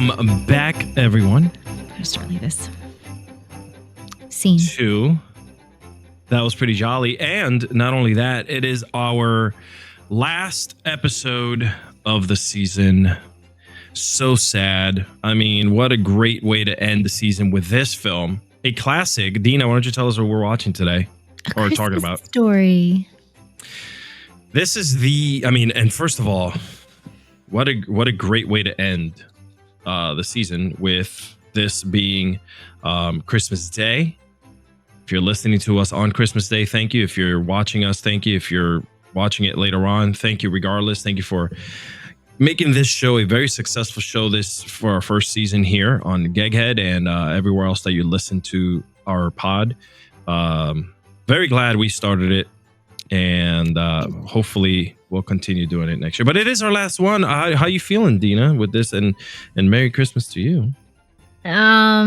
Welcome back, everyone. I'll start like this. Scene. That was pretty jolly. And not only that, it is our last episode of the season. So sad. I mean, what a great way to end the season with this film. A classic. Deana, why don't you tell us what we're watching today? Or talking about? Story. This is and first of all, what a great way to end the season with this being Christmas Day. If you're listening to us on Christmas Day, thank you. If you're watching us, thank you. If you're watching it later on, thank you regardless. Thank you for making this show a very successful show for our first season here on Gegghead and everywhere else that you listen to our pod. Very glad we started it, and hopefully we'll continue doing it next year. But it is our last one. How you feeling, Deana, with this? And Merry Christmas to you. Are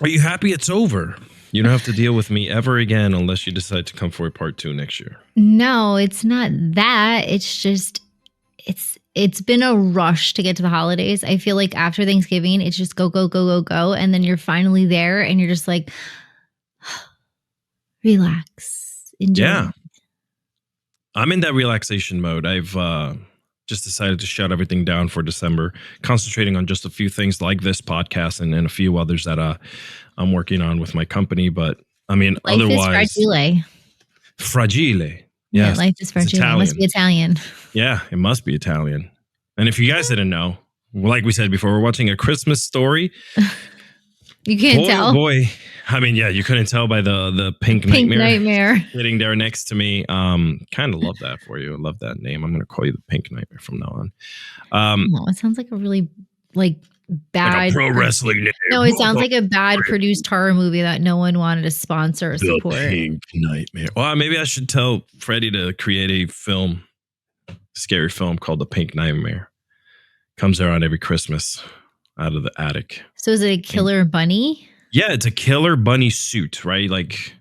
you happy it's over? You don't have to deal with me ever again unless you decide to come for a part 2 next year. No, it's not that. It's just it's been a rush to get to the holidays. I feel like after Thanksgiving, it's just go, go, go, go, go. And then you're finally there and you're just like, relax, enjoy. Yeah. I'm in that relaxation mode. I've just decided to shut everything down for December, concentrating on just a few things like this podcast and a few others that I'm working on with my company. But I mean, life otherwise, is fragile. Yeah, Yes, life is fragile. It must be Italian. Yeah, it must be Italian. And if you guys didn't know, like we said before, we're watching A Christmas Story. You can't tell. Boy. I mean, yeah, you couldn't tell by the pink nightmare sitting there next to me. Kind of love that for you. I love that name. I'm going to call you the Pink Nightmare from now on. It sounds like a really bad like a pro wrestling name. No, it sounds like a bad produced horror movie that no one wanted to sponsor or support. The Pink Nightmare. Well, maybe I should tell Freddie to create a scary film called The Pink Nightmare. Comes around every Christmas out of the attic. So is it a killer bunny? Yeah, it's a killer bunny suit, right? Like,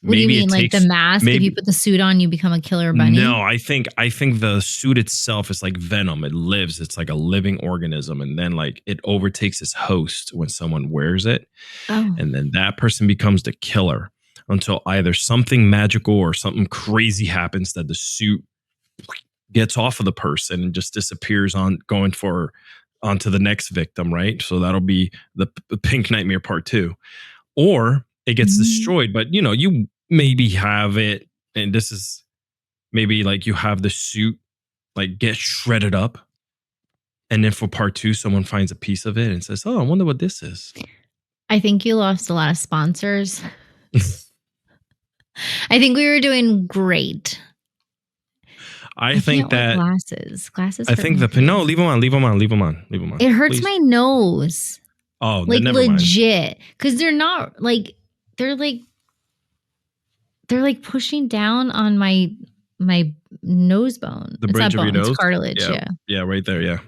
what do you mean, like the mask? If you put the suit on, you become a killer bunny? No, I think the suit itself is like venom. It lives. It's like a living organism, and then like it overtakes its host when someone wears it, and then that person becomes the killer until either something magical or something crazy happens that the suit gets off of the person and just disappears onto the next victim, right? So that'll be the Pink Nightmare Part 2. Or it gets destroyed, but you maybe have it, and this is maybe like you have the suit like get shredded up, and then for Part 2 someone finds a piece of it and says, "Oh, I wonder what this is." I think you lost a lot of sponsors. I think we were doing great. I think that glasses. I think leave them on. It hurts my nose. Oh, like legit, because they're not like they're pushing down on my nose bone. The bridge of your nose, cartilage. Yeah, right there. Yeah.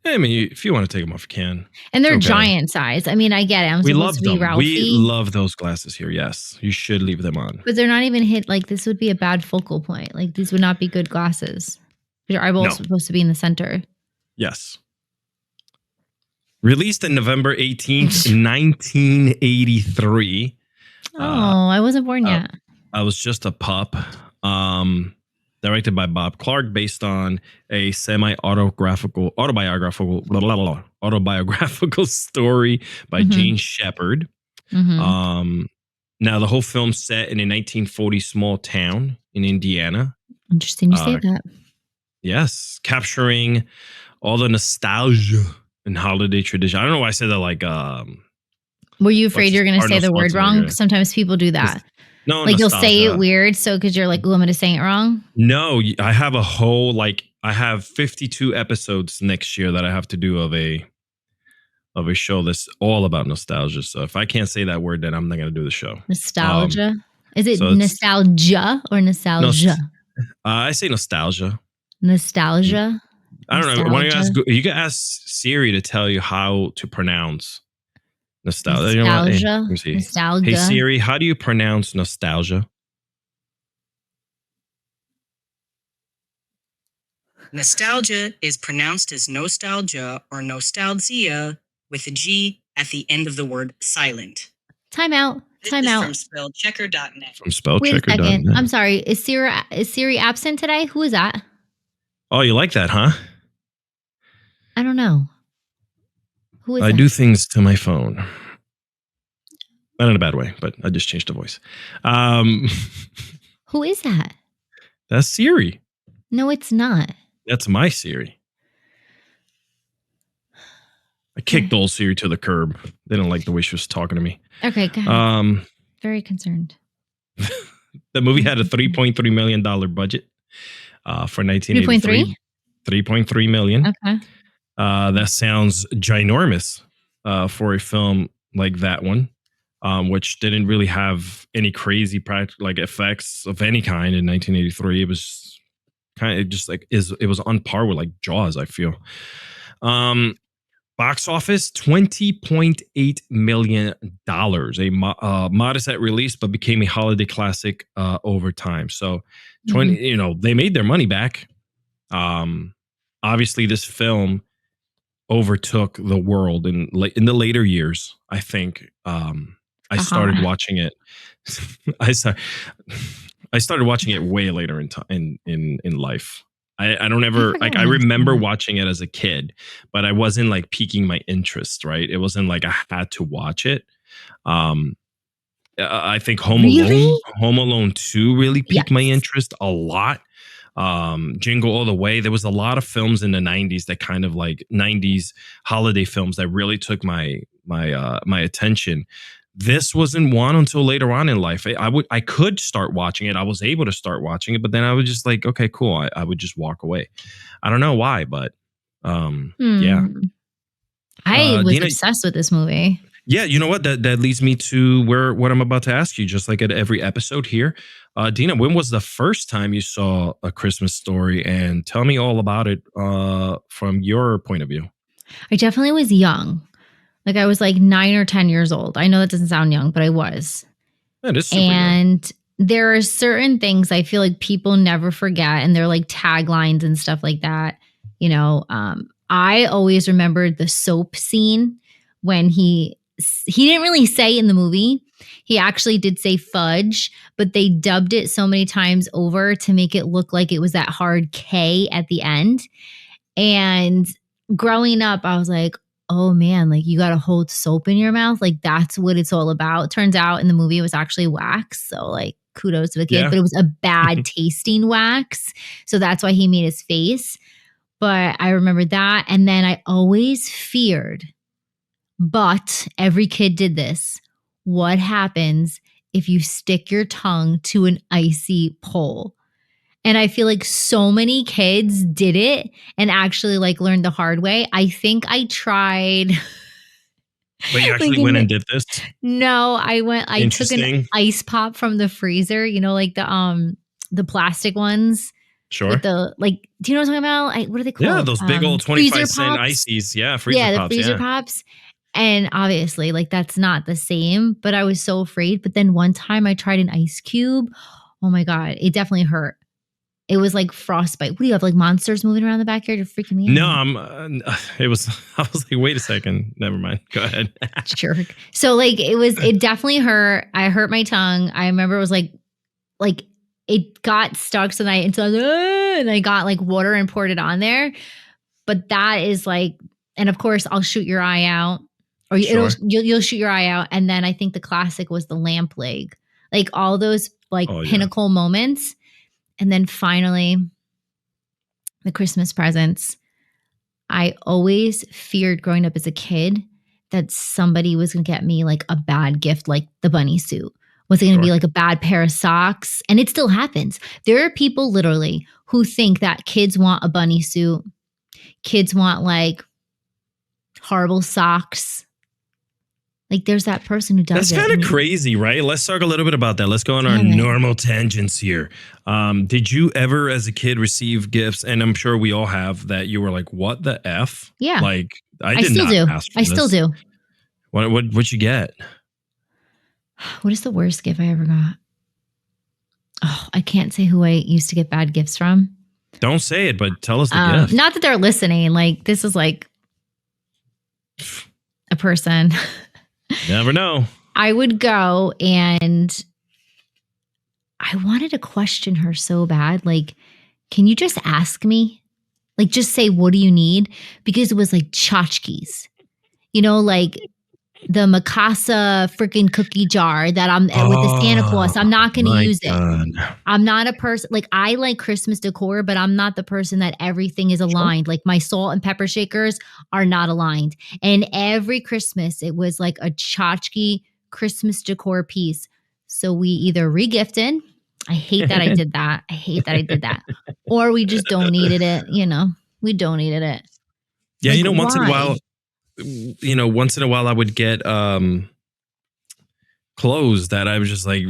I mean, if you want to take them off, you can. And they're giant size. I mean, I get it. I'm supposed to be Ralphie. We love those glasses here. Yes, you should leave them on. But they're not even hit. Like, this would be a bad focal point. Like, these would not be good glasses. Your eyeballs supposed to be in the center. Yes. Released on November 18th, 1983. I wasn't born yet. I was just a pup. Directed by Bob Clark, based on a autobiographical story by Jane Shepard. Now, the whole film's set in a 1940 small town in Indiana. Interesting you say that. Yes, capturing all the nostalgia and holiday tradition. I don't know why I said that like... Were you afraid you're going to say the word wrong? Sometimes people do that. No, like nostalgia. You'll say it weird, so because you're like, "Oh, I'm going to say it wrong." No, I have I have 52 episodes next year that I have to do of a show that's all about nostalgia. So if I can't say that word, then I'm not going to do the show. Nostalgia? Is it nostalgia or nostalgia? I say nostalgia. Nostalgia. I don't know. Why don't you can ask Siri to tell you how to pronounce nostalgia. Nostalgia. Hey Siri, how do you pronounce nostalgia? Nostalgia is pronounced as nostalgia or nostalgia with a G at the end of the word silent. Time out. This Time is out. from spellchecker.net. From Wait a second. spellchecker.net. I'm sorry. Is Siri absent today? Who is that? Oh, you like that, huh? I don't know. Who is I that? do things to my phone. Not in a bad way, but I just changed the voice. Who is that? That's Siri. No, it's not. That's my Siri. I kicked old Siri to the curb. They didn't like the way she was talking to me. Okay, go ahead. Very concerned. The movie had a $3.3 million budget for 1983. 3.3 million. Okay. That sounds ginormous for a film like that one, which didn't really have any crazy practical like effects of any kind in 1983. It was kind of just like it was on par with like Jaws, I feel. Box office $20.8 million, a modest at release, but became a holiday classic over time. So 20, they made their money back. Obviously, this film overtook the world in the later years. I think I started watching it. I started watching it way later in life. I don't ever like. I remember watching it as a kid, but I wasn't like piquing my interest. Right? It wasn't like I had to watch it. I think Home Alone 2 really piqued my interest a lot. Jingle All the Way. There was a lot of films in the 90s that kind of like 90s holiday films that really took my attention. This wasn't one until later on in life. I could start watching it. I was able to start watching it, but then I was just like, okay, cool. I would just walk away. I don't know why, but yeah. I was obsessed with this movie. Yeah, you know what? That leads me to what I'm about to ask you, just like at every episode here. Deana, when was the first time you saw A Christmas Story? And tell me all about it from your point of view. I definitely was young. Like I was like 9 or 10 years old. I know that doesn't sound young, but I was. That is super young. young. There are certain things I feel like people never forget, and they're like taglines and stuff like that. I always remembered the soap scene when he didn't really say in the movie. He actually did say fudge, but they dubbed it so many times over to make it look like it was that hard K at the end. And growing up, I was like, oh man, like you got to hold soap in your mouth. Like that's what it's all about. Turns out in the movie, it was actually wax. So like kudos to the kid, but it was a bad tasting wax. So that's why he made his face. But I remember that. And then I always feared, but every kid did this. What happens if you stick your tongue to an icy pole? And I feel like so many kids did it and actually like learned the hard way. I think I tried. But you actually went and did this? No, I took an ice pop from the freezer, like the plastic ones. Sure. With the do you know what I'm talking about? What are they called? Yeah, those big old 25-cent ices. Yeah, freezer pops. Yeah, the freezer pops. And obviously, like that's not the same, but I was so afraid. But then one time I tried an ice cube. Oh my God, it definitely hurt. It was like frostbite. What do you have? Like monsters moving around the backyard? You're freaking me out. No, I was like, wait a second. Never mind. Go ahead. Jerk. So like it definitely hurt. I hurt my tongue. I remember it was like it got stuck. So and I got like water and poured it on there. But that is like, and of course I'll shoot your eye out, or you'll shoot your eye out. And then I think the classic was the lamp leg, like all those like pinnacle moments. And then finally, the Christmas presents. I always feared growing up as a kid that somebody was going to get me like a bad gift, like the bunny suit. Was it going to be like a bad pair of socks? And it still happens. There are people literally who think that kids want a bunny suit. Kids want like horrible socks. Like there's that person who does it. That's kind of crazy, right? Let's talk a little bit about that. Let's go on our normal tangents here. Did you ever as a kid receive gifts? And I'm sure we all have that you were like, what the F? Yeah. Like I still do. I still do. What'd you get? What is the worst gift I ever got? Oh, I can't say who I used to get bad gifts from. Don't say it, but tell us the gift. Not that they're listening. Like, this is like a person. Never know. I would go and I wanted to question her so bad. Like, can you just ask me? Like, just say, what do you need? Because it was like tchotchkes, like the Mikasa freaking cookie jar that I'm with the Santa Claus. I'm not going to use it. I'm not a person. Like, I like Christmas decor, but I'm not the person that everything is aligned. Like, my salt and pepper shakers are not aligned. And every Christmas, it was like a tchotchke Christmas decor piece. So we either regifted. I hate that I did that. Or we just donated it, we donated it. Yeah, like, once in a while I would get clothes that I was just like,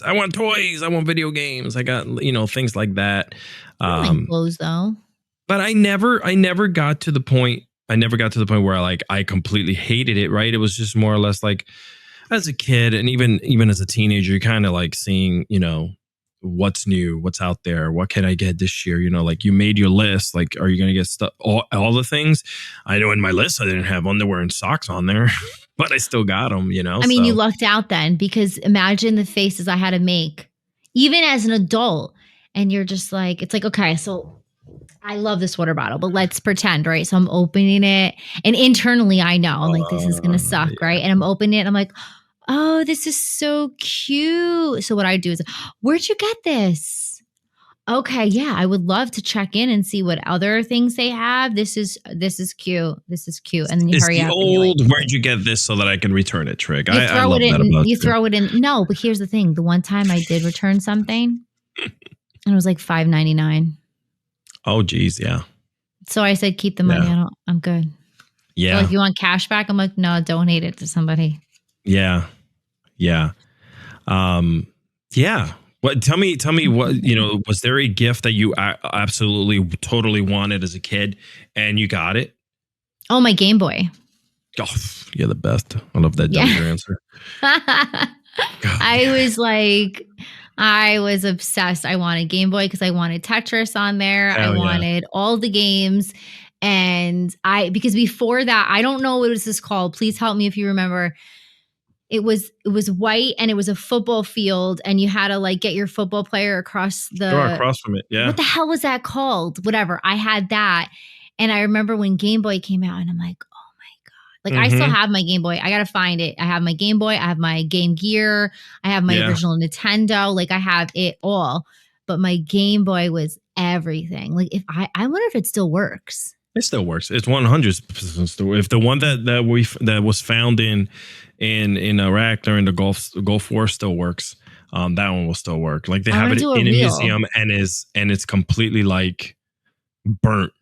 I want toys, I want video games. I got, things like that. I like clothes though. But I never got to the point where I completely hated it, right? It was just more or less like, as a kid and even as a teenager, you're kind of like seeing, what's new, what's out there, what can I get this year? Like you made your list. Like, are you going to get stuff? All the things. I know in my list, I didn't have underwear and socks on there, but I still got them, I mean, you lucked out then, because imagine the faces I had to make, even as an adult. And you're just like, it's like, okay, so I love this water bottle, but let's pretend, right? So I'm opening it and internally I know I'm like, this is going to suck, yeah. Right? And I'm opening it and I'm like, oh, this is so cute. So what I do is, where'd you get this? Okay, yeah, I would love to check in and see what other things they have. This is cute. This is cute. And then you hurry up. Where'd you get this so that I can return it trick? I love that about you. Throw it in. No, but here's the thing. The one time I did return something and it was like $5.99. Oh, geez, yeah. So I said, keep the money. I'm good. Yeah. Like, you want cash back? I'm like, no, donate it to somebody. Yeah. Yeah. Yeah. What? Tell me what, was there a gift that you absolutely totally wanted as a kid and you got it? Oh, my Game Boy. Oh, you're the best. I love that dumb answer. I was obsessed. I wanted Game Boy because I wanted Tetris on there. I wanted all the games. And because before that, I don't know what was this called. Please help me if you remember. It was white and it was a football field and you had to like get your football player across from it. Yeah. What the hell was that called? Whatever. I had that. And I remember when Game Boy came out and I'm like, like, I still have my Game Boy. I got to find it. I have my Game Boy. I have my Game Gear. I have my original Nintendo. Like, I have it all. But my Game Boy was everything. Like, I wonder if it still works. It still works. It's 100% still. If the one that was found in Iraq during the Gulf War still works, that one will still work. Like, they have it in a museum and it's completely like burnt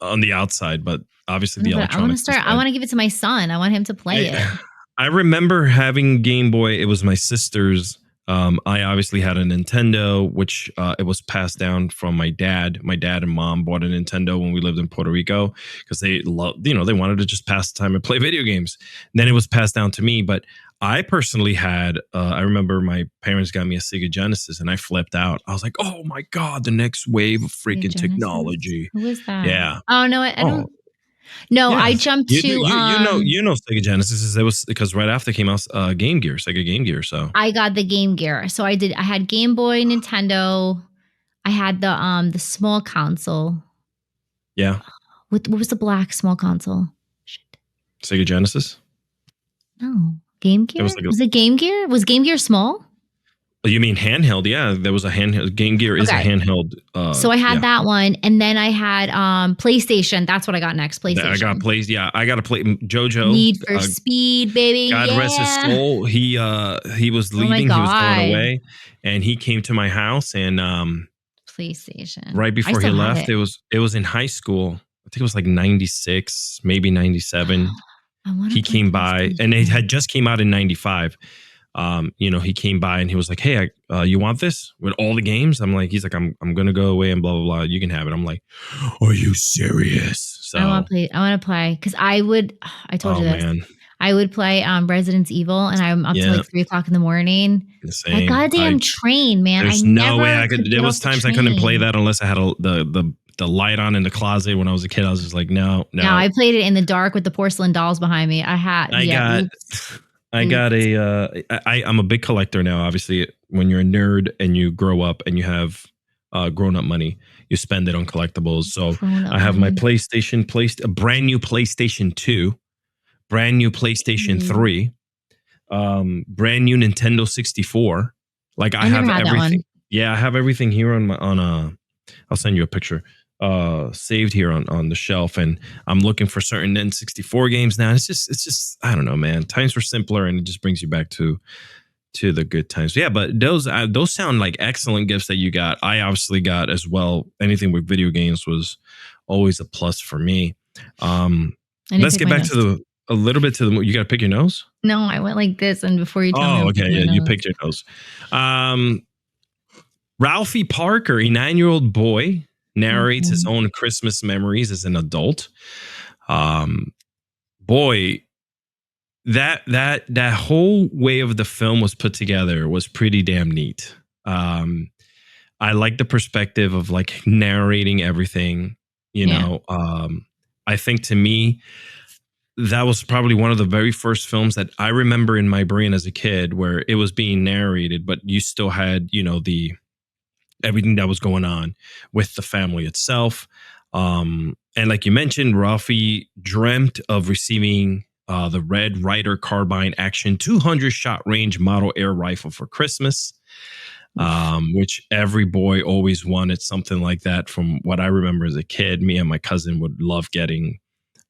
on the outside, but obviously the electronics. I want to give it to my son. I want him to play it. I remember having Game Boy. It was my sister's. I obviously had a Nintendo, which it was passed down from my dad. My dad and mom bought a Nintendo when we lived in Puerto Rico because they loved, they wanted to just pass the time and play video games. And then it was passed down to me. But I personally had, I remember my parents got me a Sega Genesis and I flipped out. I was like, oh my God, the next wave of freaking technology. Who is that? Yeah. Oh, no, I don't. No, yeah. I jumped to you know Sega Genesis. It was because right after came out Sega Game Gear. So I got the Game Gear. So I had Game Boy, Nintendo. I had the small console. Yeah. What was the black small console? Shit. Sega Genesis. No, Game Gear. Was it Game Gear? Was Game Gear small? You mean handheld? Yeah, there was a handheld. Game Gear is a handheld. So I had that one, and then I had PlayStation. That's what I got next. PlayStation. I got to play JoJo. Need for Speed, baby. God rest his soul. He was leaving. He was going away, and he came to my house and PlayStation. Right before he left, it was in high school. I think it was like 96, maybe 97. He came by, and it had just came out in 95. He came by and he was like, hey, you want this with all the games? He's like, I'm going to go away and blah, blah, blah. You can have it. I'm like, are you serious? So I want to play. Cause I told you this. Man. I would play Resident Evil, and I'm up to Yeah. like 3 o'clock in the morning. The That same. goddamn train, man. There's I no never way I could. get There off was the times I couldn't play train. that unless I had the light on in the closet when I was a kid. I was just like, no. No, I played it in the dark with the porcelain dolls behind me. I'm a big collector now. Obviously, when you're a nerd and you grow up and you have grown up money, you spend it on collectibles. So I have my PlayStation, a brand new PlayStation 2, brand new PlayStation 3, brand new Nintendo 64. Like I have everything. Yeah, I have everything here I'll send you a picture. Saved here on the shelf, and I'm looking for certain N64 games now. It's just I don't know, man. Times were simpler, and it just brings you back to the good times. Yeah, but those sound like excellent gifts that you got. I obviously got as well. Anything with video games was always a plus for me. Let's get back to a little bit to the. You got to pick your nose. No, I went like this, and before you tell me. Oh, okay, yeah, you picked your nose. Ralphie Parker, a 9-year-old boy, narrates his own Christmas memories as an adult. Boy, that whole way of the film was put together was pretty damn neat. I like the perspective of like narrating everything, you know. I think to me, that was probably one of the very first films that I remember in my brain as a kid where it was being narrated, but you still had, you know, everything that was going on with the family itself. And like you mentioned, Ralphie dreamt of receiving the Red Ryder Carbine Action 200 shot range model air rifle for Christmas, which every boy always wanted something like that. From what I remember as a kid, me and my cousin would love getting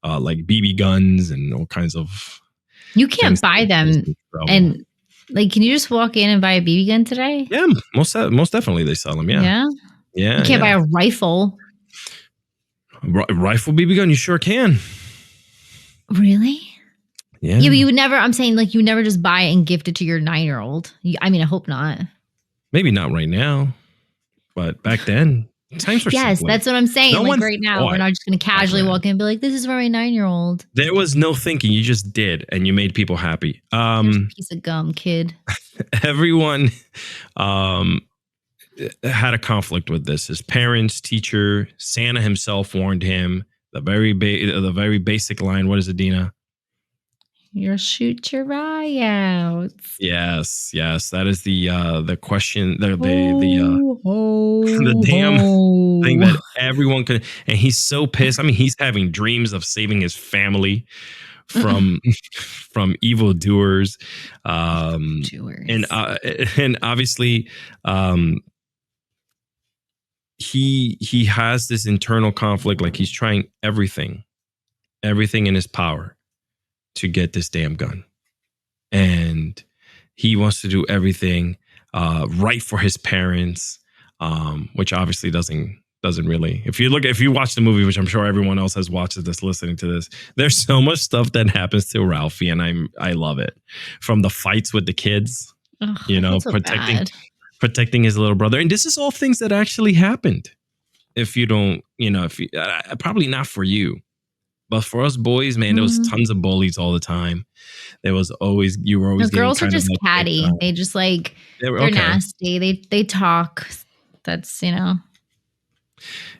like BB guns and all kinds of. You can't buy them, and like, can you just walk in and buy a BB gun today? Yeah, most definitely they sell them. Yeah. You can't buy a rifle. Rifle BB gun, you sure can. Really? Yeah. But you would never. I'm saying, like, you never just buy it and gift it to your 9-year-old. I mean, I hope not. Maybe not right now, but back then. Times were simpler. That's what I'm saying. No, like right now, we're not just going to casually walk in and be like, "This is for my 9-year-old." There was no thinking; you just did, and you made people happy. Piece of gum, kid. Everyone had a conflict with this. His parents, teacher, Santa himself warned him. The very basic line. What is it, Deana? You'll shoot your eye out. Yes, that is the question. The damn thing that everyone could. And he's so pissed. I mean, he's having dreams of saving his family from evildoers. And obviously, he has this internal conflict. Like he's trying everything in his power to get this damn gun, and he wants to do everything right for his parents, which obviously doesn't really. If you watch the movie, which I'm sure everyone else has watched this, listening to this, there's so much stuff that happens to Ralphie, and I love it. From the fights with the kids, protecting his little brother, and this is all things that actually happened. If you don't, probably not for you. But for us boys, man, there was tons of bullies all the time. You were always. The girls are just catty. They just they're nasty. They talk. That's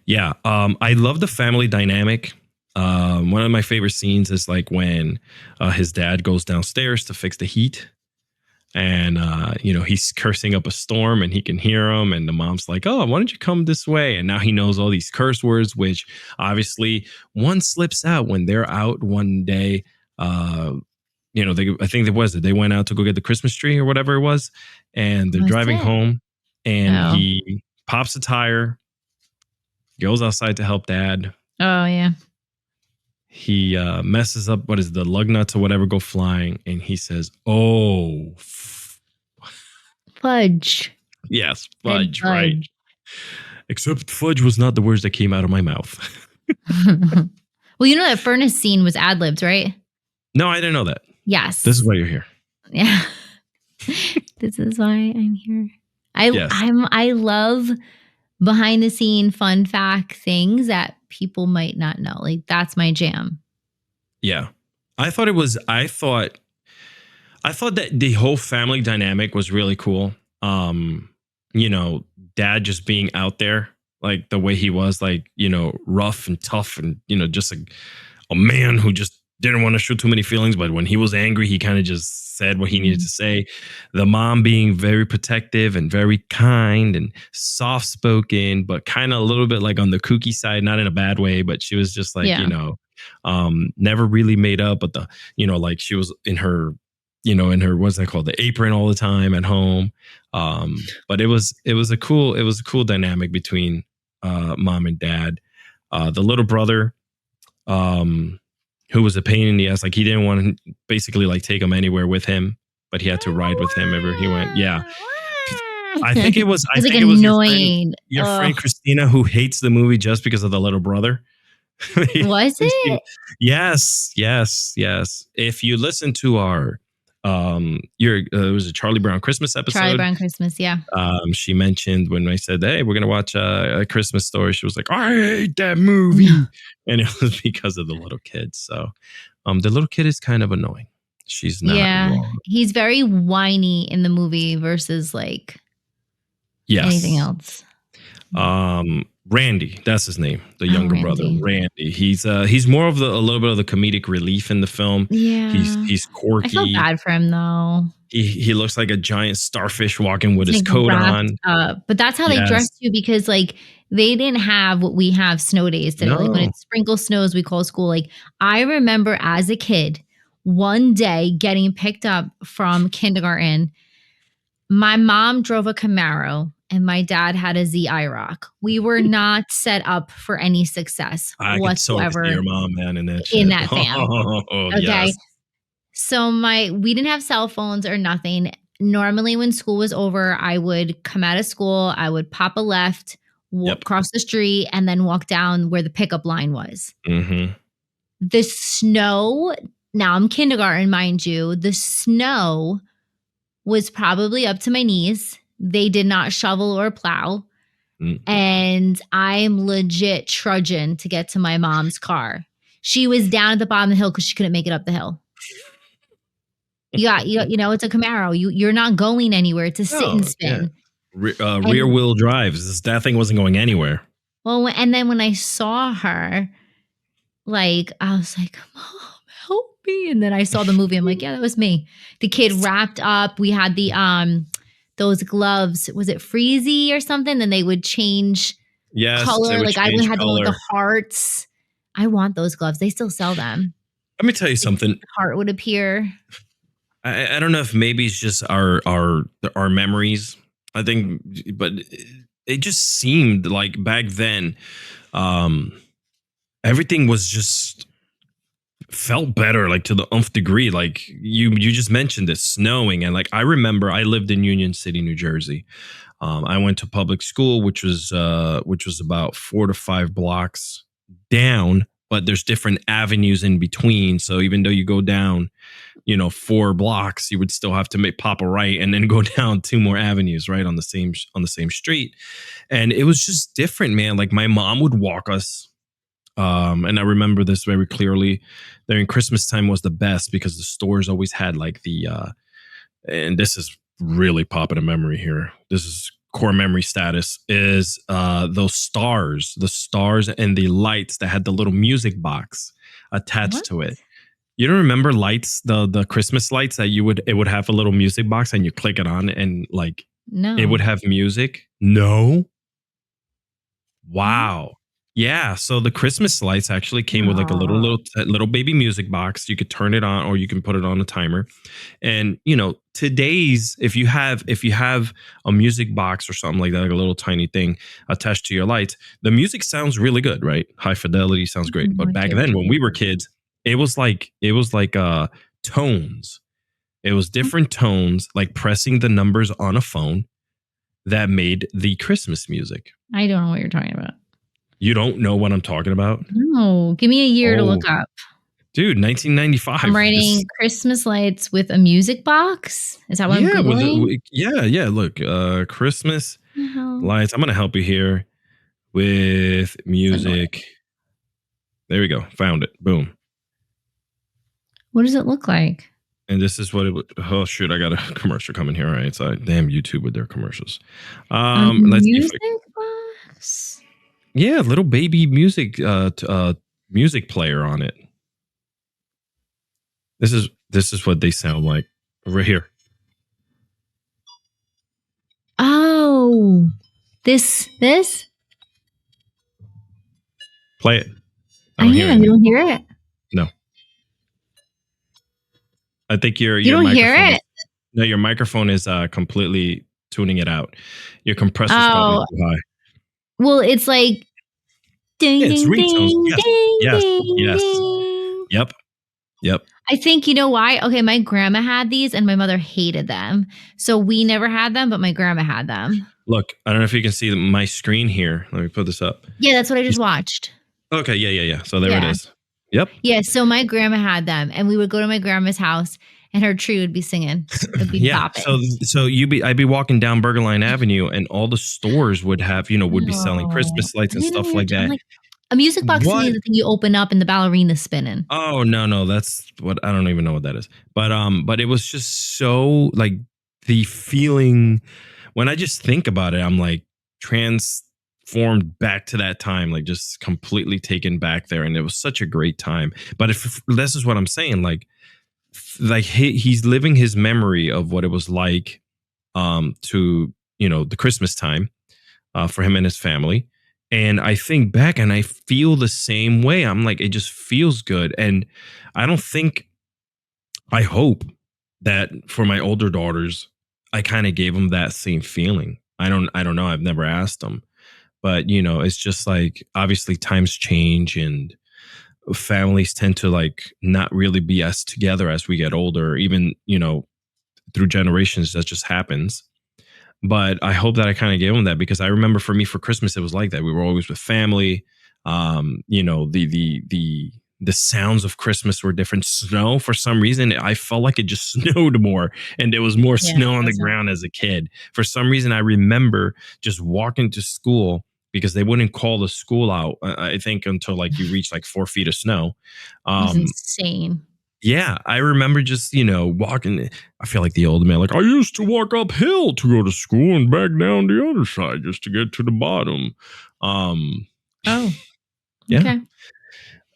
Yeah, I love the family dynamic. One of my favorite scenes is like when his dad goes downstairs to fix the heat. And, he's cursing up a storm and he can hear him. And the mom's like, oh, why don't you come this way? And now he knows all these curse words, which obviously one slips out when they're out one day. I think they went out to go get the Christmas tree or whatever it was. And they're driving home and he pops a tire, goes outside to help dad. Oh, yeah. He messes up, the lug nuts or whatever go flying, and he says, oh, fudge. Yes, fudge, right. Except fudge was not the words that came out of my mouth. Well, that furnace scene was ad-libbed, right? No, I didn't know that. Yes. This is why you're here. Yeah. This is why I'm here. I love behind the scene fun fact things that people might not know. Like, that's my jam. Yeah. I thought it was. I thought that the whole family dynamic was really cool. You know, dad just being out there, like the way he was, like, you know, rough and tough and, you know, just a man who just didn't want to show too many feelings. But when he was angry, he kind of just said what he needed to say. The mom being very protective and very kind and soft spoken, but kind of a little bit like on the kooky side, not in a bad way, but she was just like, you know, never really made up, but the, you know, like she was in her, you know, in her, what's that called? The apron all the time at home. But it was a cool dynamic between mom and dad. The little brother, who was a pain in the ass, like he didn't want to basically like take him anywhere with him, but he had to ride with him everywhere he went. Yeah. I think it was your friend Christina who hates the movie just because of the little brother. Was it? Yes. If you listen to our it was a Charlie Brown Christmas episode. Charlie Brown Christmas, yeah. She mentioned when I said, "Hey, we're gonna watch a Christmas Story," she was like, "I hate that movie," and it was because of the little kid. So, the little kid is kind of annoying. She's not. Yeah, wrong. He's very whiny in the movie versus like anything else. Randy, that's his name, the younger brother, Randy. He's more of a little bit of the comedic relief in the film. Yeah, he's quirky. I felt bad for him though. He looks like a giant starfish walking with his coat on. But that's how they dress too, because like they didn't have what we have snow days today. Like when it sprinkles snows, we call school. Like I remember as a kid, one day getting picked up from kindergarten. My mom drove a Camaro and my dad had a Z IROC. We were not set up for any success whatsoever. Your mom, man, in that van. Okay. Yes. So we didn't have cell phones or nothing. Normally when school was over, I would come out of school, I would pop a left, walk across the street, and then walk down where the pickup line was. Mm-hmm. The snow, now I'm kindergarten, mind you, the snow was probably up to my knees. They did not shovel or plow. And I'm legit trudging to get to my mom's car. She was down at the bottom of the hill because she couldn't make it up the hill. You know, it's a Camaro. You're not going anywhere. It's a sit and spin. Yeah. Rear wheel drives. That thing wasn't going anywhere. Well, and then when I saw her, like, I was like, Mom, help me. And then I saw the movie. I'm like, yeah, that was me. The kid wrapped up. We had the those gloves. Was it Freezy or something? Then they would change color. Like I had the one with the hearts. I want those gloves. They still sell them. Let me tell you something. The heart would appear. I don't know if maybe it's just our memories. I think, but it just seemed like back then, everything was just felt better, like to the nth degree. Like you just mentioned it, snowing, and like I remember I lived in Union City, New Jersey. I went to public school, which was about 4 to 5 blocks down, but there's different avenues in between. So even though you go down, 4 blocks, you would still have to pop a right and then go down 2 more avenues, right, on the same street. And it was just different, man. Like my mom would walk us. And I remember this very clearly. During Christmas time was the best because the stores always had like and this is really popping a memory here. This is core memory status, is the stars and the lights that had the little music box attached to it. You don't remember lights, the Christmas lights that it would have a little music box and you click it on and like it would have music? No. Wow. Yeah, so the Christmas lights actually came with like a little baby music box. You could turn it on or you can put it on a timer. And today's if you have a music box or something like that, like a little tiny thing attached to your lights, the music sounds really good, right? High fidelity sounds great. But back then when we were kids, it was like tones. It was different tones, like pressing the numbers on a phone that made the Christmas music. I don't know what you're talking about. You don't know what I'm talking about? No. Give me a year to look up. Dude, 1995. I'm writing Christmas lights with a music box. Is that what I'm Googling? Yeah. Look, Christmas lights. I'm going to help you here with music. There we go. Found it. Boom. What does it look like? And this is what it would. Oh shoot! I got a commercial coming here. Right, it's damn YouTube with their commercials. A Let's see if music I, box? yeah, little baby music music player on it. This is what they sound like right here. Oh, this? Play it. I am. You don't hear it? No. I think your You don't hear microphone it? No, your microphone is completely tuning it out. Your compressor's probably too high. Well, it's like ding, Yeah, it's ding, ringtones. ding, Yes. ding, Yes. ding, Yes. ding. Yep. I think, you know why? Okay, my grandma had these and my mother hated them. So we never had them, but my grandma had them. Look, I don't know if you can see my screen here. Let me put this up. Yeah, that's what I just watched. Okay, yeah. So there it is. Yep. Yeah, so my grandma had them, and we would go to my grandma's house, and her tree would be singing. It'd be popping. So I'd be walking down Burger Line Avenue, and all the stores would have, would be selling Christmas lights and stuff like that. Like, a music box to me is the thing you open up and the ballerina's spinning. Oh no, that's what I don't even know what that is. But it was just so like the feeling when I just think about it, I'm like transformed back to that time, like just completely taken back there, and it was such a great time. But if this is what I'm saying, like he's living his memory of what it was like to the Christmas time for him and his family. And I think back and I feel the same way. I'm like, it just feels good. And I hope that for my older daughters, I kind of gave them that same feeling. I don't know. I've never asked them, but it's just like, obviously times change and families tend to like not really be as together as we get older, even, through generations, that just happens. But I hope that I kind of gave them that, because I remember for me, for Christmas, it was like that. We were always with family. The sounds of Christmas were different. Snow, for some reason, I felt like it just snowed more, and there was more snow on the ground as a kid. For some reason, I remember just walking to school because they wouldn't call the school out, I think, until like you reach like 4 feet of snow. It's insane. Yeah, I remember just, walking. I feel like the old man, like, I used to walk uphill to go to school and back down the other side just to get to the bottom. Yeah. Okay.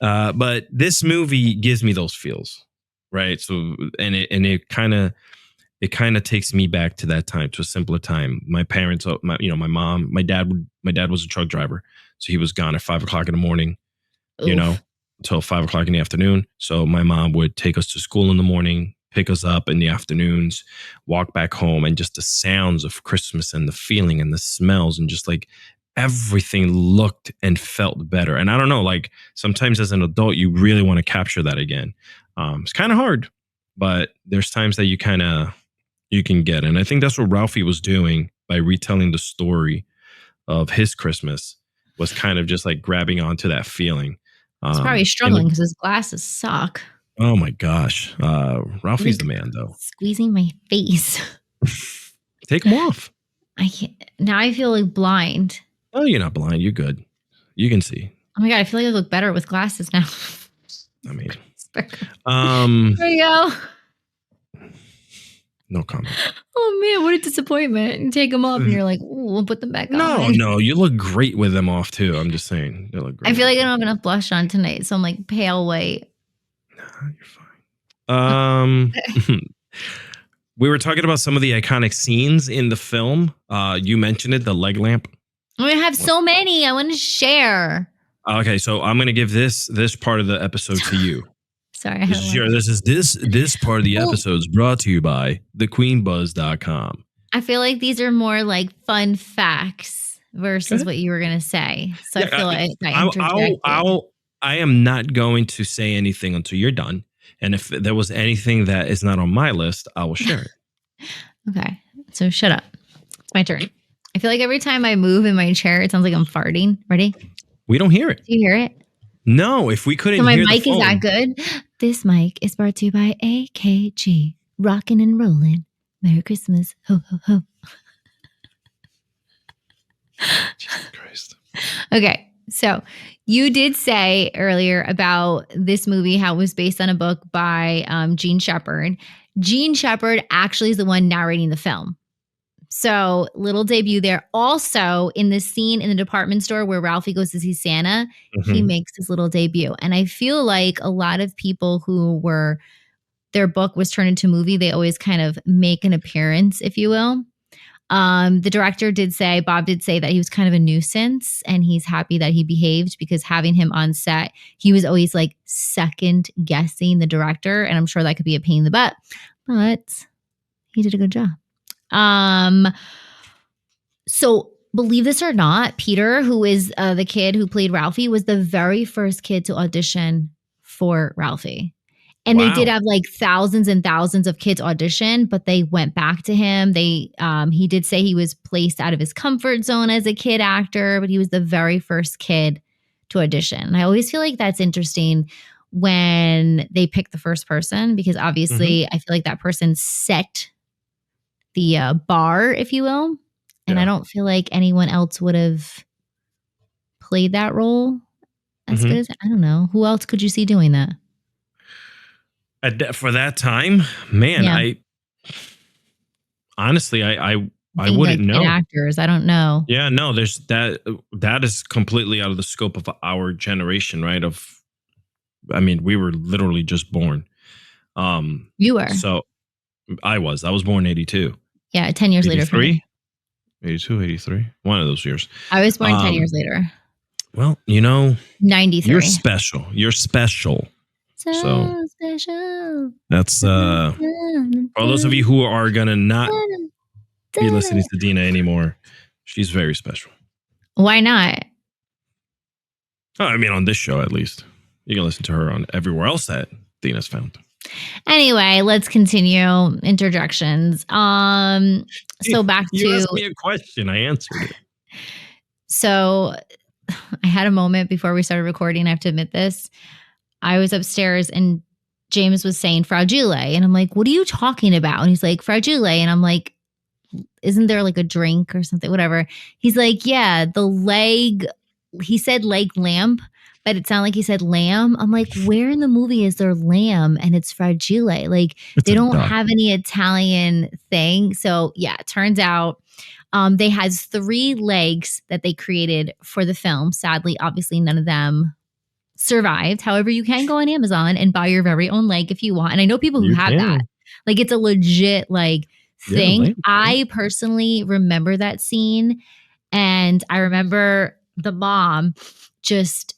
But this movie gives me those feels, right? So, and it kind of takes me back to that time, to a simpler time. My parents, my mom, my dad was a truck driver, so he was gone at 5 o'clock in the morning. Oof. Until 5 o'clock in the afternoon. So my mom would take us to school in the morning, pick us up in the afternoons, walk back home, and just the sounds of Christmas and the feeling and the smells and just like everything looked and felt better. And I don't know, like sometimes as an adult, you really want to capture that again. It's kind of hard, but there's times that you can get. And I think that's what Ralphie was doing by retelling the story of his Christmas, was kind of just like grabbing onto that feeling. He's probably struggling because his glasses suck. Oh my gosh. Ralphie's the man, though. Squeezing my face. Take them off. I can't. Now I feel like blind. Oh, you're not blind. You're good. You can see. Oh my God. I feel like I look better with glasses now. I mean, there you go. No comment. Oh man, what a disappointment. You take them off and you're like, ooh, we'll put them back on. No, you look great with them off too. I'm just saying. You look great. I feel like I don't have enough blush on tonight, so I'm like pale white. Nah, you're fine. We were talking about some of the iconic scenes in the film. You mentioned it, the leg lamp. I have so many. I want to share. Okay, so I'm gonna give this part of the episode to you. Sorry. This part of the episode is brought to you by thequeenbuzz.com. I feel like these are more like fun facts versus what you were going to say. So I feel like I am not going to say anything until you're done. And if there was anything that is not on my list, I will share it. Okay. So shut up. It's my turn. I feel like every time I move in my chair, it sounds like I'm farting. Ready? We don't hear it. Do you hear it? No, if we couldn't hear my mic is that good. This mic is brought to you by AKG. Rockin' and rollin'. Merry Christmas. Ho, ho, ho. Jesus Christ. Okay. So you did say earlier about this movie, how it was based on a book by Gene Shepard. Gene Shepard actually is the one narrating the film. So little debut there. Also in the scene in the department store where Ralphie goes to see Santa, he makes his little debut. And I feel like a lot of people who were, their book was turned into a movie, they always kind of make an appearance, if you will. The director did say, Bob did say that he was kind of a nuisance and he's happy that he behaved because having him on set, he was always like second guessing the director. And I'm sure that could be a pain in the butt, but he did a good job. So believe this or not, Peter, who is the kid who played Ralphie, was the very first kid to audition for Ralphie. And they did have like thousands and thousands of kids audition, but they went back to him. He did say he was placed out of his comfort zone as a kid actor, but he was the very first kid to audition. And I always feel like that's interesting when they pick the first person, because obviously I feel like that person set the bar, if you will. And I don't feel like anyone else would have played that role as good as, I don't know. Who else could you see doing that? For that time, man, I honestly, I wouldn't like know. Actors, I don't know. Yeah, no, there's that is completely out of the scope of our generation, right? We were literally just born. You were. So I was born in 82. Yeah, 10 years 83? later. For me. 82, 83. One of those years. I was born 10 years later. Well, 93. You're special. You're special. So special. That's for those of you who are gonna not be listening to Deana anymore. She's very special. Why not? Oh, on this show at least. You can listen to her on everywhere else that Deana's found. Anyway, let's continue interjections. So back to you asked me a question, I answered it. So I had a moment before we started recording. I have to admit this. I was upstairs and James was saying fragile. And I'm like, what are you talking about? And he's like, fragile. And I'm like, isn't there like a drink or something? Whatever. He's like, yeah, the leg. He said leg lamp, but it sounded like he said lamb. I'm like, where in the movie is there lamb and it's fragile? Like they don't have any Italian thing. So yeah, it turns out they had 3 legs that they created for the film. Sadly, obviously none of them survived. However, you can go on Amazon and buy your very own leg if you want. And I know people who have that. Like it's a legit like thing. Yeah, I personally remember that scene. And I remember the mom just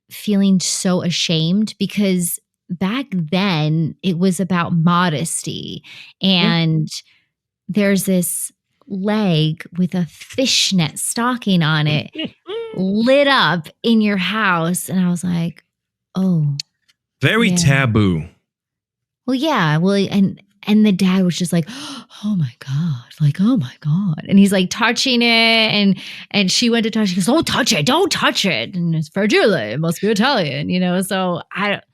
feeling so ashamed because back then it was about modesty. And there's this leg with a fishnet stocking on it lit up in your house. And I was like, oh. Very taboo. Well, yeah. Well, and the dad was just like, oh my God. Like, oh my God. And he's like touching it. And she went to touch it. She goes, don't touch it. Don't touch it. And it's fragile. It must be Italian, So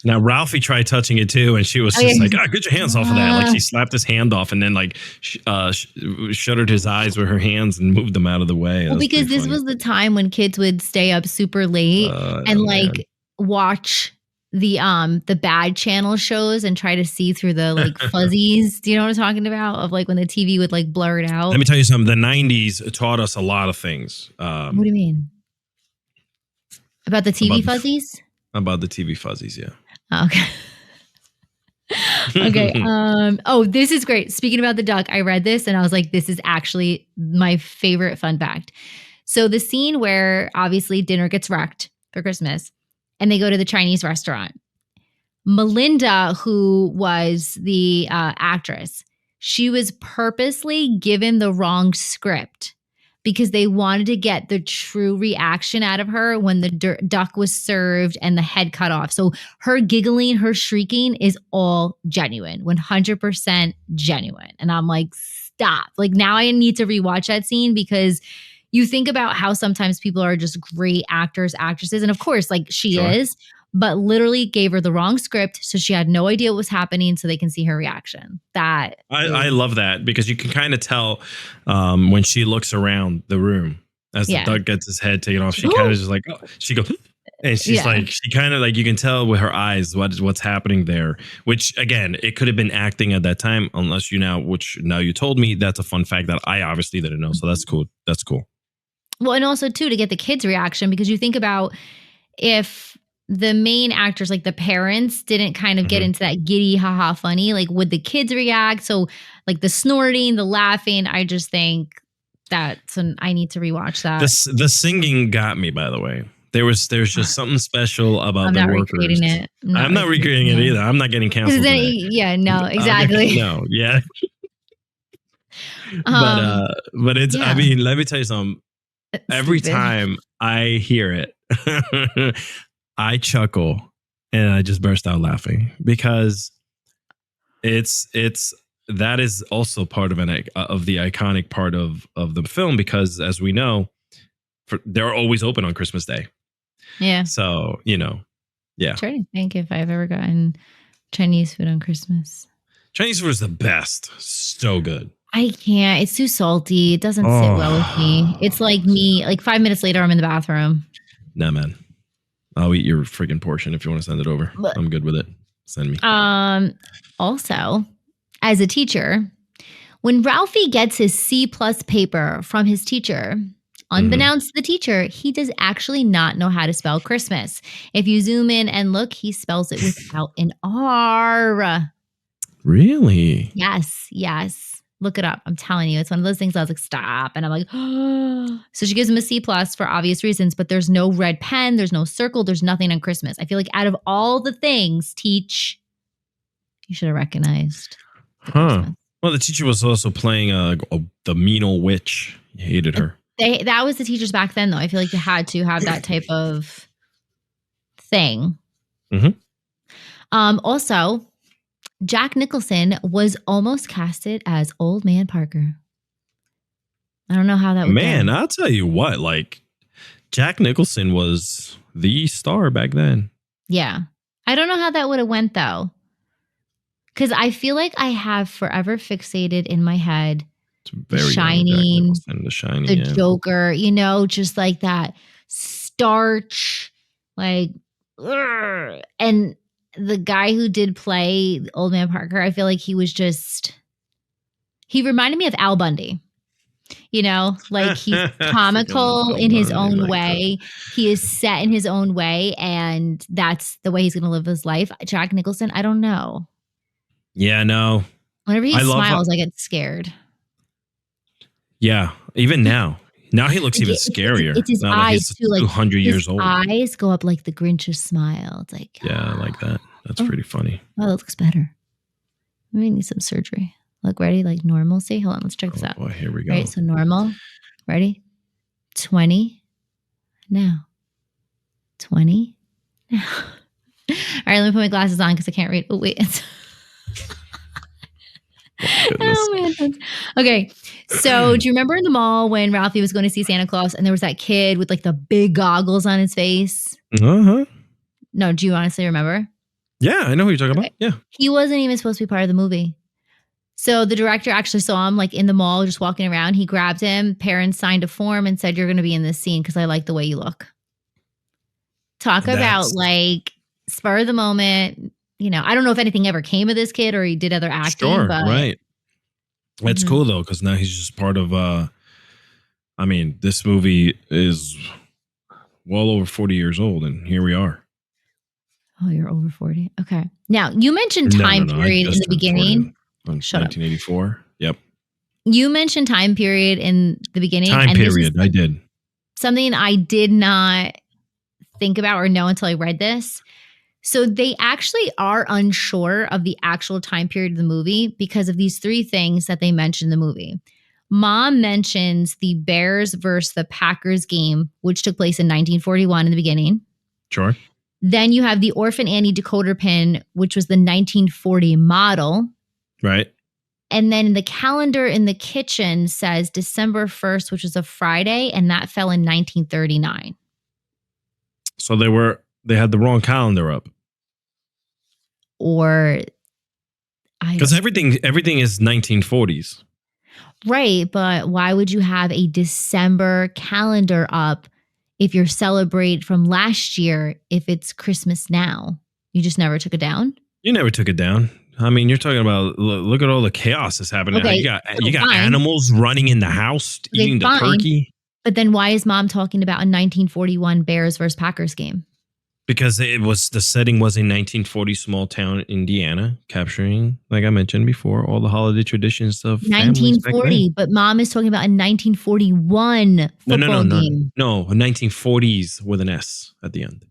Now Ralphie tried touching it too. And she was just like, get your hands off of that. Like she slapped his hand off and then like shuttered his eyes with her hands and moved them out of the way. Well, because this was the time when kids would stay up super late and watch the bad channel shows and try to see through the like fuzzies. Do you know what I'm talking about? Of like when the TV would like blur it out. Let me tell you something. The 90s taught us a lot of things. What do you mean? About the TV fuzzies? About the TV fuzzies, yeah. Oh, okay. Okay. This is great. Speaking about the duck, I read this and I was like, this is actually my favorite fun fact. So the scene where obviously dinner gets wrecked for Christmas and they go to the Chinese restaurant. Melinda, who was the actress, she was purposely given the wrong script because they wanted to get the true reaction out of her when the duck was served and the head cut off. So her giggling, her shrieking is all genuine, 100% genuine. And I'm like, stop. Like now I need to rewatch that scene because you think about how sometimes people are just great actors, actresses. And of course, like she is, but literally gave her the wrong script. So she had no idea what was happening so they can see her reaction. I love that because you can kind of tell when she looks around the room As the Yeah. duck gets his head taken off, she kind of just like, oh, she goes, and she's Yeah. like, she kind of like, you can tell with her eyes what's happening there. Which again, it could have been acting at that time, unless which now you told me. That's a fun fact that I obviously didn't know. So that's cool. That's cool. Well, and also too to get the kids' reaction, because you think about if the main actors, like the parents, didn't kind of get Mhm. into that giddy, haha, funny, like would the kids react? So like the snorting, the laughing, I just think I need to rewatch that. The singing got me, by the way. There's just something special about I'm the not workers. recreating it. I'm not recreating it either. I'm not getting canceled Then, today. yeah, no, exactly. No, yeah. But it's, yeah. I mean, let me tell you something. Every Stupid. time I hear it, I chuckle and I just burst out laughing because that is also part of the iconic part of the film, because as we know, they're always open on Christmas Day. Yeah. So, yeah. I'm trying to think if I've ever gotten Chinese food on Christmas. Chinese food is the best. So good. I can't. It's too salty. It doesn't sit well with me. It's like me, like 5 minutes later, I'm in the bathroom. Nah, man. I'll eat your friggin' portion if you want to send it over. I'm good with it. Send me. Also, as a teacher, when Ralphie gets his C+ paper from his teacher, unbeknownst to the teacher, he does actually not know how to spell Christmas. If you zoom in and look, he spells it without an R. Really? Yes. Look it up. I'm telling you, it's one of those things I was like, stop. And I'm like, oh. So she gives him a C+ for obvious reasons, but there's no red pen, there's no circle, there's nothing on Christmas. I feel like out of all the things, you should have recognized. Huh. Well, the teacher was also playing the mean old witch. You hated her. That was the teachers back then, though. I feel like you had to have that type of thing. Mm-hmm. Also, Jack Nicholson was almost casted as Old Man Parker. I don't know how that would go. I'll tell you what, like, Jack Nicholson was the star back then. Yeah. I don't know how that would have went, though. Because I feel like I have forever fixated in my head The Shining, the Joker, just like that starch, like, and the guy who did play Old Man Parker, I feel like he reminded me of Al Bundy. Like he's comical in his own way. He is set in his own way, and that's the way he's going to live his life. Jack Nicholson, I don't know. Yeah, no. Whenever he smiles, I get scared. Yeah, even now. Now he looks even scarier. It's his eyes too, like 200 years old. Eyes go up like the Grinch's smile. It's like, yeah, I like that. That's pretty funny. Oh, that looks better. We need some surgery. Look, ready? Like normalcy. Hold on, let's check this out. Boy, here we go. Right, so normal. Ready? 20. Now. 20. Now. All right, let me put my glasses on because I can't read. Oh, wait. Oh, man. Okay. So do you remember in the mall when Ralphie was going to see Santa Claus and there was that kid with like the big goggles on his face? Uh-huh. No, do you honestly remember? Yeah, I know who you're talking about. Yeah. He wasn't even supposed to be part of the movie. So the director actually saw him like in the mall just walking around. He grabbed him. Parents signed a form and said, you're going to be in this scene because I like the way you look. Talk about like spur of the moment. I don't know if anything ever came of this kid or he did other acting. Sure, but right. It's cool though, because now he's just part of this movie is well over 40 years old, and here we are. Oh, you're over 40. Okay. Now, you mentioned time period in the beginning. Shut 1984. Up. Yep. You mentioned time period in the beginning. Time period. I did. Something I did not think about or know until I read this. So they actually are unsure of the actual time period of the movie because of these three things that they mentioned in the movie. Mom mentions the Bears versus the Packers game, which took place in 1941 in the beginning. Sure. Then you have the Orphan Annie decoder pin, which was the 1940 model. Right. And then the calendar in the kitchen says December 1st, which is a Friday, and that fell in 1939. So they had the wrong calendar up. Or because everything is 1940s. Right, but why would you have a December calendar up if you're celebrate from last year if it's Christmas now? You just never took it down? You never took it down. I mean, you're talking about look at all the chaos that's happening. Okay, You got fine. animals running in the house Okay, eating the fine. turkey But then why is mom talking about a 1941 Bears versus Packers game? because the setting was in 1940 small town Indiana, capturing, like I mentioned before, all the holiday traditions of families back then. 1940, but mom is talking about a 1941 football game. No, 1940s with an S at the end.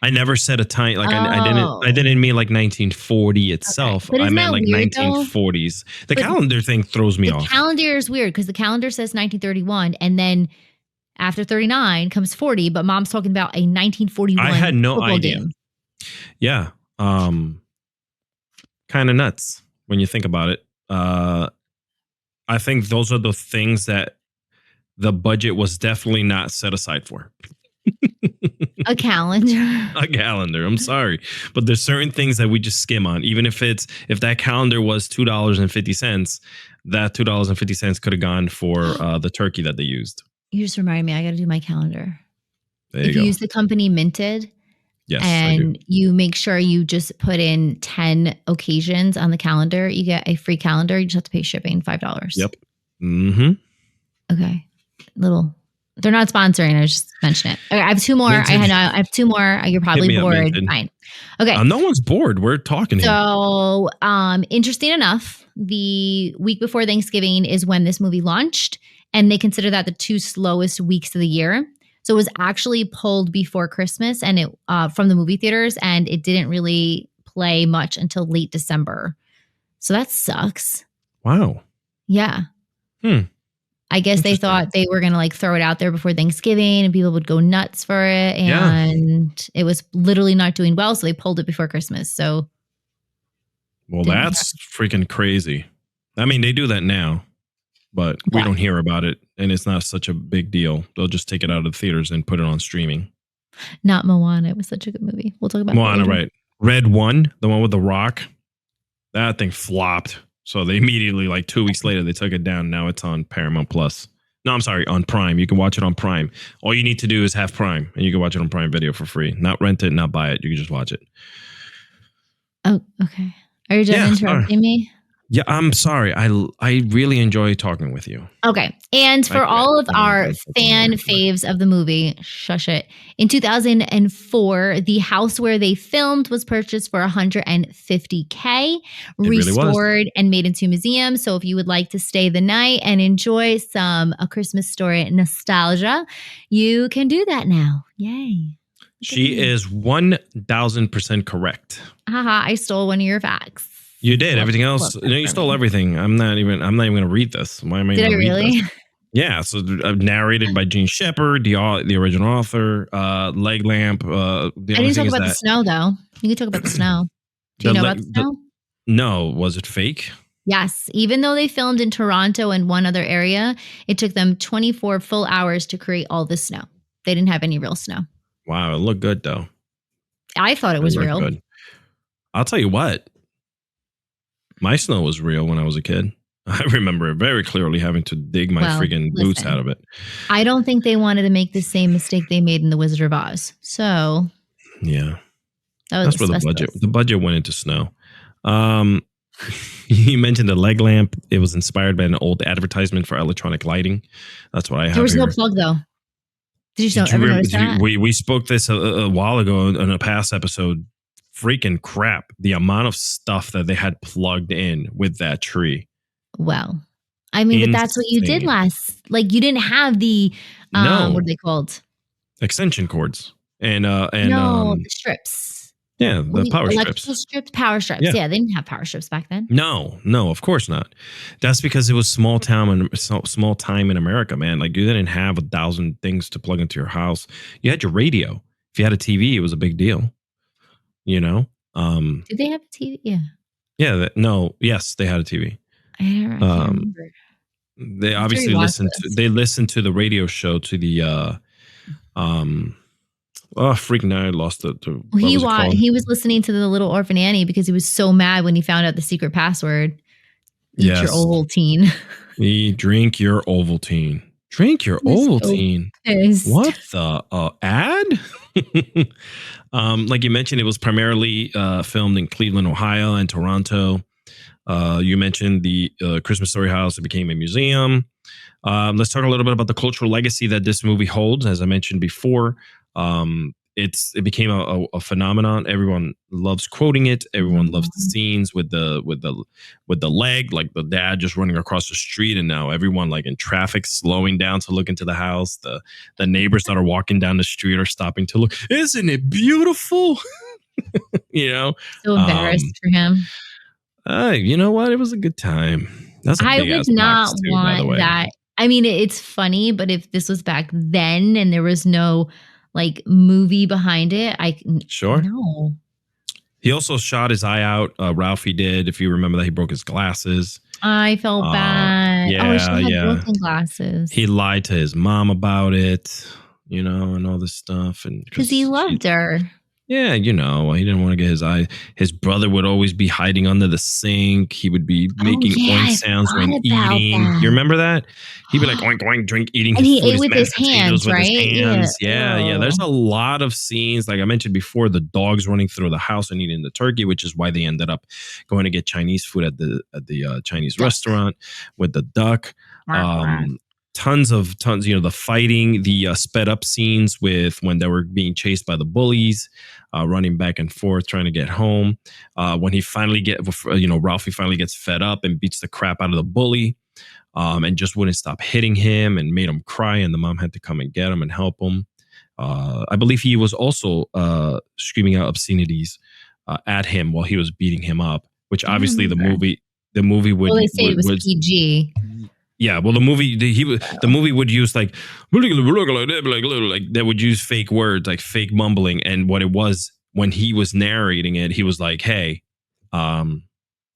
I never said a time like I didn't mean like 1940 itself. But I isn't meant that like weird, though? 1940s. The But calendar thing throws me The off. calendar is weird because the calendar says 1931, and then after 39 comes 40, but mom's talking about a 1941 I had no football idea. game. Yeah. Kind of nuts when you think about it. I think those are the things that the budget was definitely not set aside for. A calendar. A calendar. I'm sorry, but there's certain things that we just skim on. Even if that calendar was $2.50, that $2.50 could have gone for the turkey that they used. You just reminded me, I got to do my calendar. There If you you go. use the company Minted, Yes, I do. and you make sure you just put in 10 occasions on the calendar, you get a free calendar. You just have to pay shipping $5. Yep. Mm-hmm. Okay. They're not sponsoring. I was just mentioning it. Okay, I have two more. Minted. I have two more. You're probably me up, bored. Minted. Fine. Okay. No one's bored. We're talking here. So, interesting enough, the week before Thanksgiving is when this movie launched, and they consider that the two slowest weeks of the year. So it was actually pulled before Christmas, and it from the movie theaters, and it didn't really play much until late December. So that sucks. Wow. Yeah. I guess they thought they were going to like throw it out there before Thanksgiving and people would go nuts for it. And it was literally not doing well. So they pulled it before Christmas. So. Well, that's freaking crazy. I mean, they do that now, but we don't hear about it. And it's not such a big deal. They'll just take it out of the theaters and put it on streaming. Not Moana. It was such a good movie. We'll talk about Moana, right. Red One, the one with the rock. That thing flopped. So they immediately, like 2 weeks later, they took it down. Now it's on Paramount Plus. No, I'm sorry, on Prime. You can watch it on Prime. All you need to do is have Prime, and you can watch it on Prime Video for free. Not rent it, not buy it. You can just watch it. Oh, okay. Are you done interrupting me? Yeah, I'm sorry. I really enjoy talking with you. Okay. And for all of our fan faves of the movie, shush it. In 2004, the house where they filmed was purchased for $150K, restored and made into a museum. So if you would like to stay the night and enjoy A Christmas Story nostalgia, you can do that now. Yay. She is 1,000% correct. Haha, I stole one of your facts. You did. Everything else, you stole everything. I'm not even going to read this. Why am I going to read really? this? Yeah. So narrated by Gene Shepard, the original author, leg lamp. I didn't talk about the snow, though. You can talk about the snow. Do you know about the snow? No. Was it fake? Yes. Even though they filmed in Toronto and one other area, it took them 24 full hours to create all the snow. They didn't have any real snow. Wow. It looked good, though. I thought it was real. Good. I'll tell you what. My snow was real when I was a kid. I remember very clearly having to dig my freaking boots out of it. I don't think they wanted to make the same mistake they made in The Wizard of Oz. So, yeah, that's where the budget went into snow. You mentioned the leg lamp. It was inspired by an old advertisement for electronic lighting. That's what I have. There was no plug, though. Did you ever notice that? We spoke this a while ago in a past episode. Freaking crap. The amount of stuff that they had plugged in with that tree. Well, I mean, but that's what you did last. Like, you didn't have the, what are they called? Extension cords. And the strips. Yeah, the power electrical strips. Power strips. Yeah, they didn't have power strips back then. No, of course not. That's because it was small time in America, man. Like, you didn't have 1,000 things to plug into your house. You had your radio. If you had a TV, it was a big deal. You know, did they have a TV? Yeah. Yeah. Yes, they had a TV. I don't remember. They obviously listened to the radio show to the freaking now I lost it. He was listening to the Little Orphan Annie because he was so mad when he found out the secret password. Eat your Ovaltine. Drink your Ovaltine. Drink your Ovaltine. So what the ad? Like you mentioned, it was primarily filmed in Cleveland, Ohio, and Toronto. You mentioned the Christmas Story House. It became a museum. Let's talk a little bit about the cultural legacy that this movie holds. As I mentioned before, it became a phenomenon. Everyone loves quoting it. Everyone loves the scenes with the leg, like the dad just running across the street, and now everyone like in traffic slowing down to look into the house. The neighbors that are walking down the street are stopping to look. Isn't it beautiful? So embarrassed for him. You know what? It was a good time. That's a I big would ass not box too, by the want way. that. I mean, it's funny, but if this was back then and there was no like movie behind it, Sure. No. He also shot his eye out. Ralphie did. If you remember that, he broke his glasses. I felt bad. She had broken glasses. He lied to his mom about it, and all this stuff. And because he loved her. Yeah, he didn't want to get his eye. His brother would always be hiding under the sink. He would be making oink sounds when eating. That. You remember that? He'd be like oink oink, eating. And his he food, ate with his hands, right? Yeah. There's a lot of scenes, like I mentioned before, the dogs running through the house and eating the turkey, which is why they ended up going to get Chinese food at the Chinese restaurant with the duck. Tons, the fighting, the sped up scenes with when they were being chased by the bullies, running back and forth, trying to get home. When he finally Ralphie finally gets fed up and beats the crap out of the bully, and just wouldn't stop hitting him and made him cry. And the mom had to come and get him and help him. I believe he was also screaming out obscenities at him while he was beating him up, which obviously the movie would. Well, they say it was PG. Yeah, well, the movie would use like that would use fake words, like fake mumbling, and what it was when he was narrating it, he was like, "Hey, I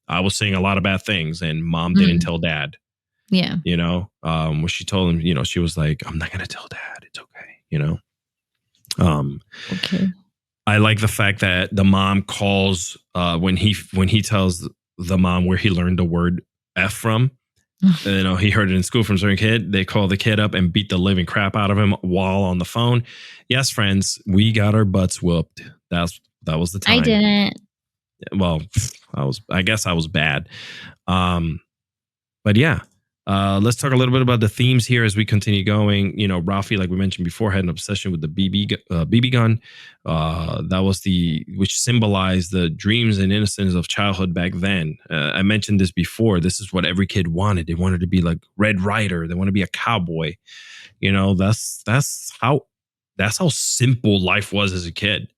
was saying a lot of bad things, and mom didn't tell dad." Yeah, when she told him, she was like, "I'm not gonna tell dad. It's okay." Okay. I like the fact that the mom calls when he tells the mom where he learned the word F from. He heard it in school from some kid. They call the kid up and beat the living crap out of him while on the phone. Yes, friends, we got our butts whooped. That was the time. I didn't. Well, I guess I was bad. But yeah, let's talk a little bit about the themes here as we continue going. Ralphie, like we mentioned before, had an obsession with the BB gun. That was which symbolized the dreams and innocence of childhood back then. I mentioned this before. This is what every kid wanted. They wanted to be like Red Ryder. They want to be a cowboy. That's how simple life was as a kid.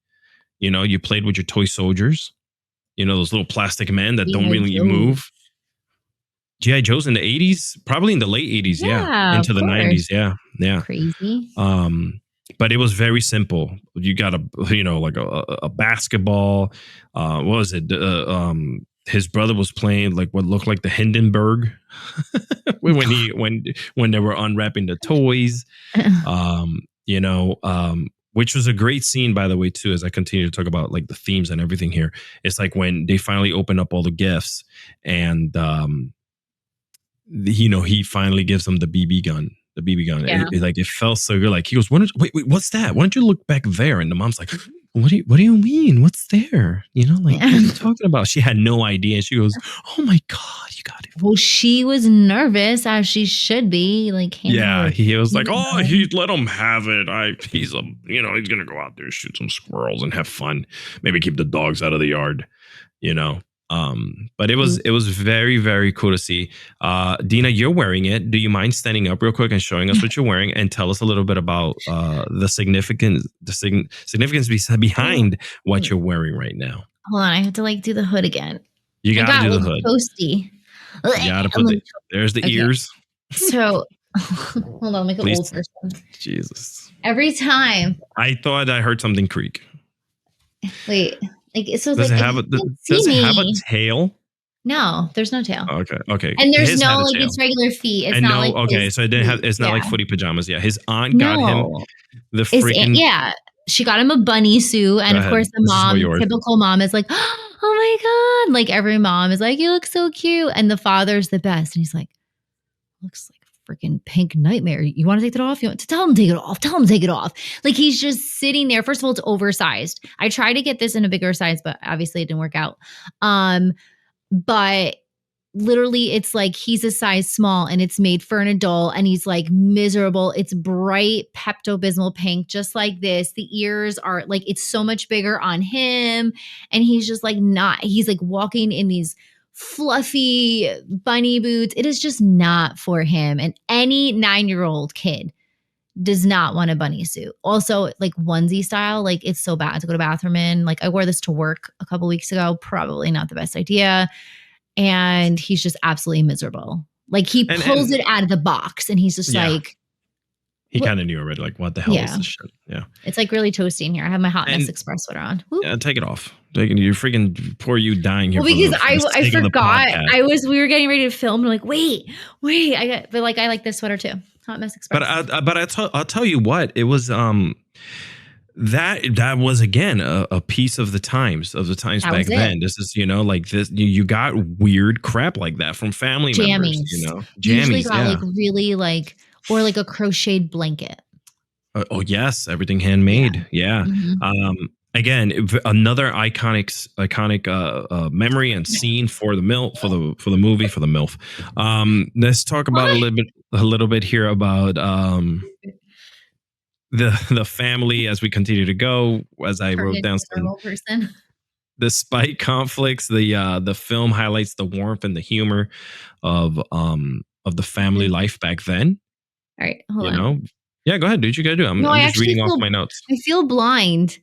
You played with your toy soldiers. Those little plastic men that don't really move. G.I. Joe's in the 80s, probably in the late 80s, into the 90s, yeah. Crazy. But it was very simple. You got a basketball. What was it? His brother was playing like what looked like the Hindenburg when they were unwrapping the toys. Which was a great scene, by the way, too, as I continue to talk about like the themes and everything here. It's like when they finally open up all the gifts and he finally gives them the BB gun. The BB gun. Yeah. It felt so good. Like he goes, wait, what's that? Why don't you look back there? And the mom's like, what do you mean? What's there? What are you talking about? She had no idea. And she goes, oh my God, you got it. Well, she was nervous as she should be. He was like, oh, he let him have it. He's gonna go out there, shoot some squirrels and have fun. Maybe keep the dogs out of the yard. But it was very, very cool to see. Deana, you're wearing it. Do you mind standing up real quick and showing us what you're wearing and tell us a little bit about the significance behind what you're wearing right now? Hold on, I have to do the hood again. You gotta do the hood. Toasty. You gotta put there's the ears. So hold on, make an old person. Jesus. Every time. I thought I heard something creak. Wait. Does it have a tail? No, there's no tail. Okay. And there's no it's regular feet. It's not so it didn't have. It's not like footy pajamas. Yeah, his aunt got him the freaking. she got him a bunny suit. And Go of ahead. course, the This is all mom, yours. typical mom, is like, oh my God. Like every mom is like, you look so cute. And the father's the best. And he's like, looks like a freaking pink nightmare. You want to take that off? You want to tell him to take it off? Tell him to take it off. Like he's just sitting there. First of all, it's oversized. I tried to get this in a bigger size, but obviously it didn't work out. But literally it's like he's a size small and it's made for an adult and he's like miserable. It's bright Pepto-Bismol pink, just like this. The ears are like, it's so much bigger on him. And he's just like he's like walking in these fluffy bunny boots. It is just not for him. And any 9-year-old kid does not want a bunny suit. Also, like onesie style, like it's so bad to go to the bathroom in. Like I wore this to work a couple weeks ago. Probably not the best idea. And he's just absolutely miserable. Like he pulls it out of the box and he's just like. He kind of knew already, like, what the hell is this shit? Yeah. It's like really toasty in here. I have my Hot Mess Express sweater on. Woo. Yeah, take it off. You're freaking poor you dying here. Well, because I forgot. We were getting ready to film. And I'm like, wait. I like this sweater too. Hot Mess Express. But I'll tell you what, it was that was again a piece of the times back then. This is, like this, you got weird crap like that from family members, jammies. Usually got like really like, or like a crocheted blanket. Oh yes, everything handmade. Yeah. Mm-hmm. Again, another iconic memory and scene for the movie, for the MILF. Let's talk about a little bit here about the family as we continue to go. As I wrote down some, despite conflicts, the film highlights the warmth and the humor of the family life back then. All right, hold on. Yeah, go ahead, dude. You gotta do it. I'm just reading off my notes. I feel blind.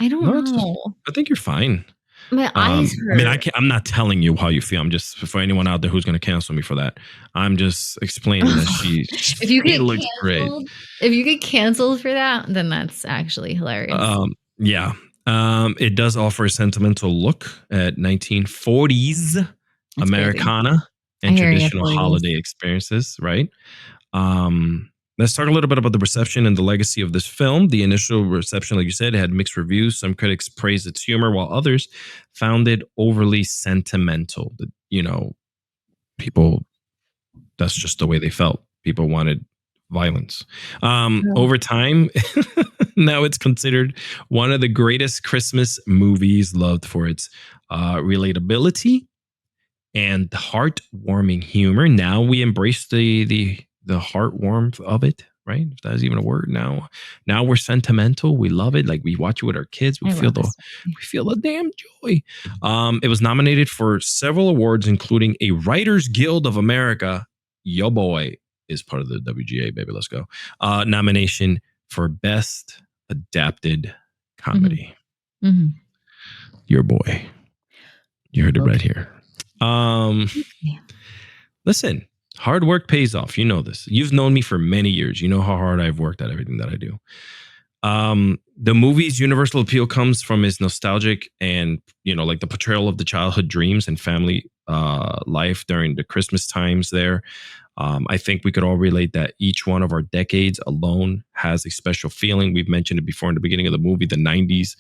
I don't know. I think you're fine. My eyes hurt. I mean, I'm not telling you how you feel. I'm just, for anyone out there who's going to cancel me for that, I'm just explaining that she looks great. If you get canceled for that, then that's actually hilarious. Yeah. It does offer a sentimental look at 1940s that's Americana and traditional holiday experiences, right? Let's talk a little bit about the reception and the legacy of this film. The initial reception, like you said, had mixed reviews. Some critics praised its humor, while others found it overly sentimental. People, that's just the way they felt. People wanted violence. Over time, now it's considered one of the greatest Christmas movies, loved for its relatability and heartwarming humor. Now we embrace the heart warmth of it, right? If that's even a word. Now we're sentimental. We love it. Like we watch it with our kids. We feel the damn joy. It was nominated for several awards, including a Writers Guild of America. Yo boy is part of the WGA, baby. Let's go. Nomination for Best Adapted Comedy. Mm-hmm. Your boy. You heard it right here. Listen. Hard work pays off. You know this. You've known me for many years. You know how hard I've worked at everything that I do. The movie's universal appeal comes from its nostalgic and, like the portrayal of the childhood dreams and family life during the Christmas times there. I think we could all relate that each one of our decades alone has a special feeling. We've mentioned it before in the beginning of the movie. The 90s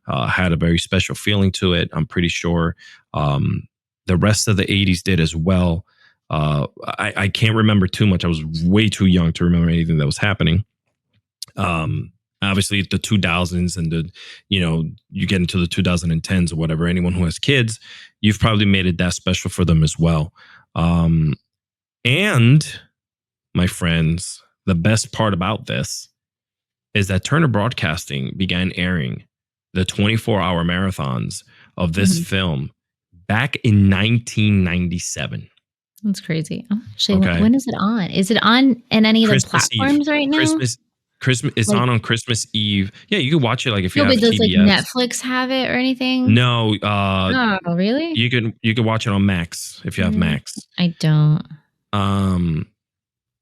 had a very special feeling to it. I'm pretty sure the rest of the 80s did as well. I can't remember too much. I was way too young to remember anything that was happening. Obviously the 2000s and you get into the 2010s or whatever, anyone who has kids, you've probably made it that special for them as well. And my friends, the best part about this is that Turner Broadcasting began airing the 24-hour marathons of this film back in 1997. That's crazy. Actually, when is it on? Is it on any of the platforms right now? Christmas. It's on Christmas Eve. Yeah, you can watch it if you have does TBS. Netflix have it or anything? No. Oh, really? You can watch it on Max if you have Max. I don't.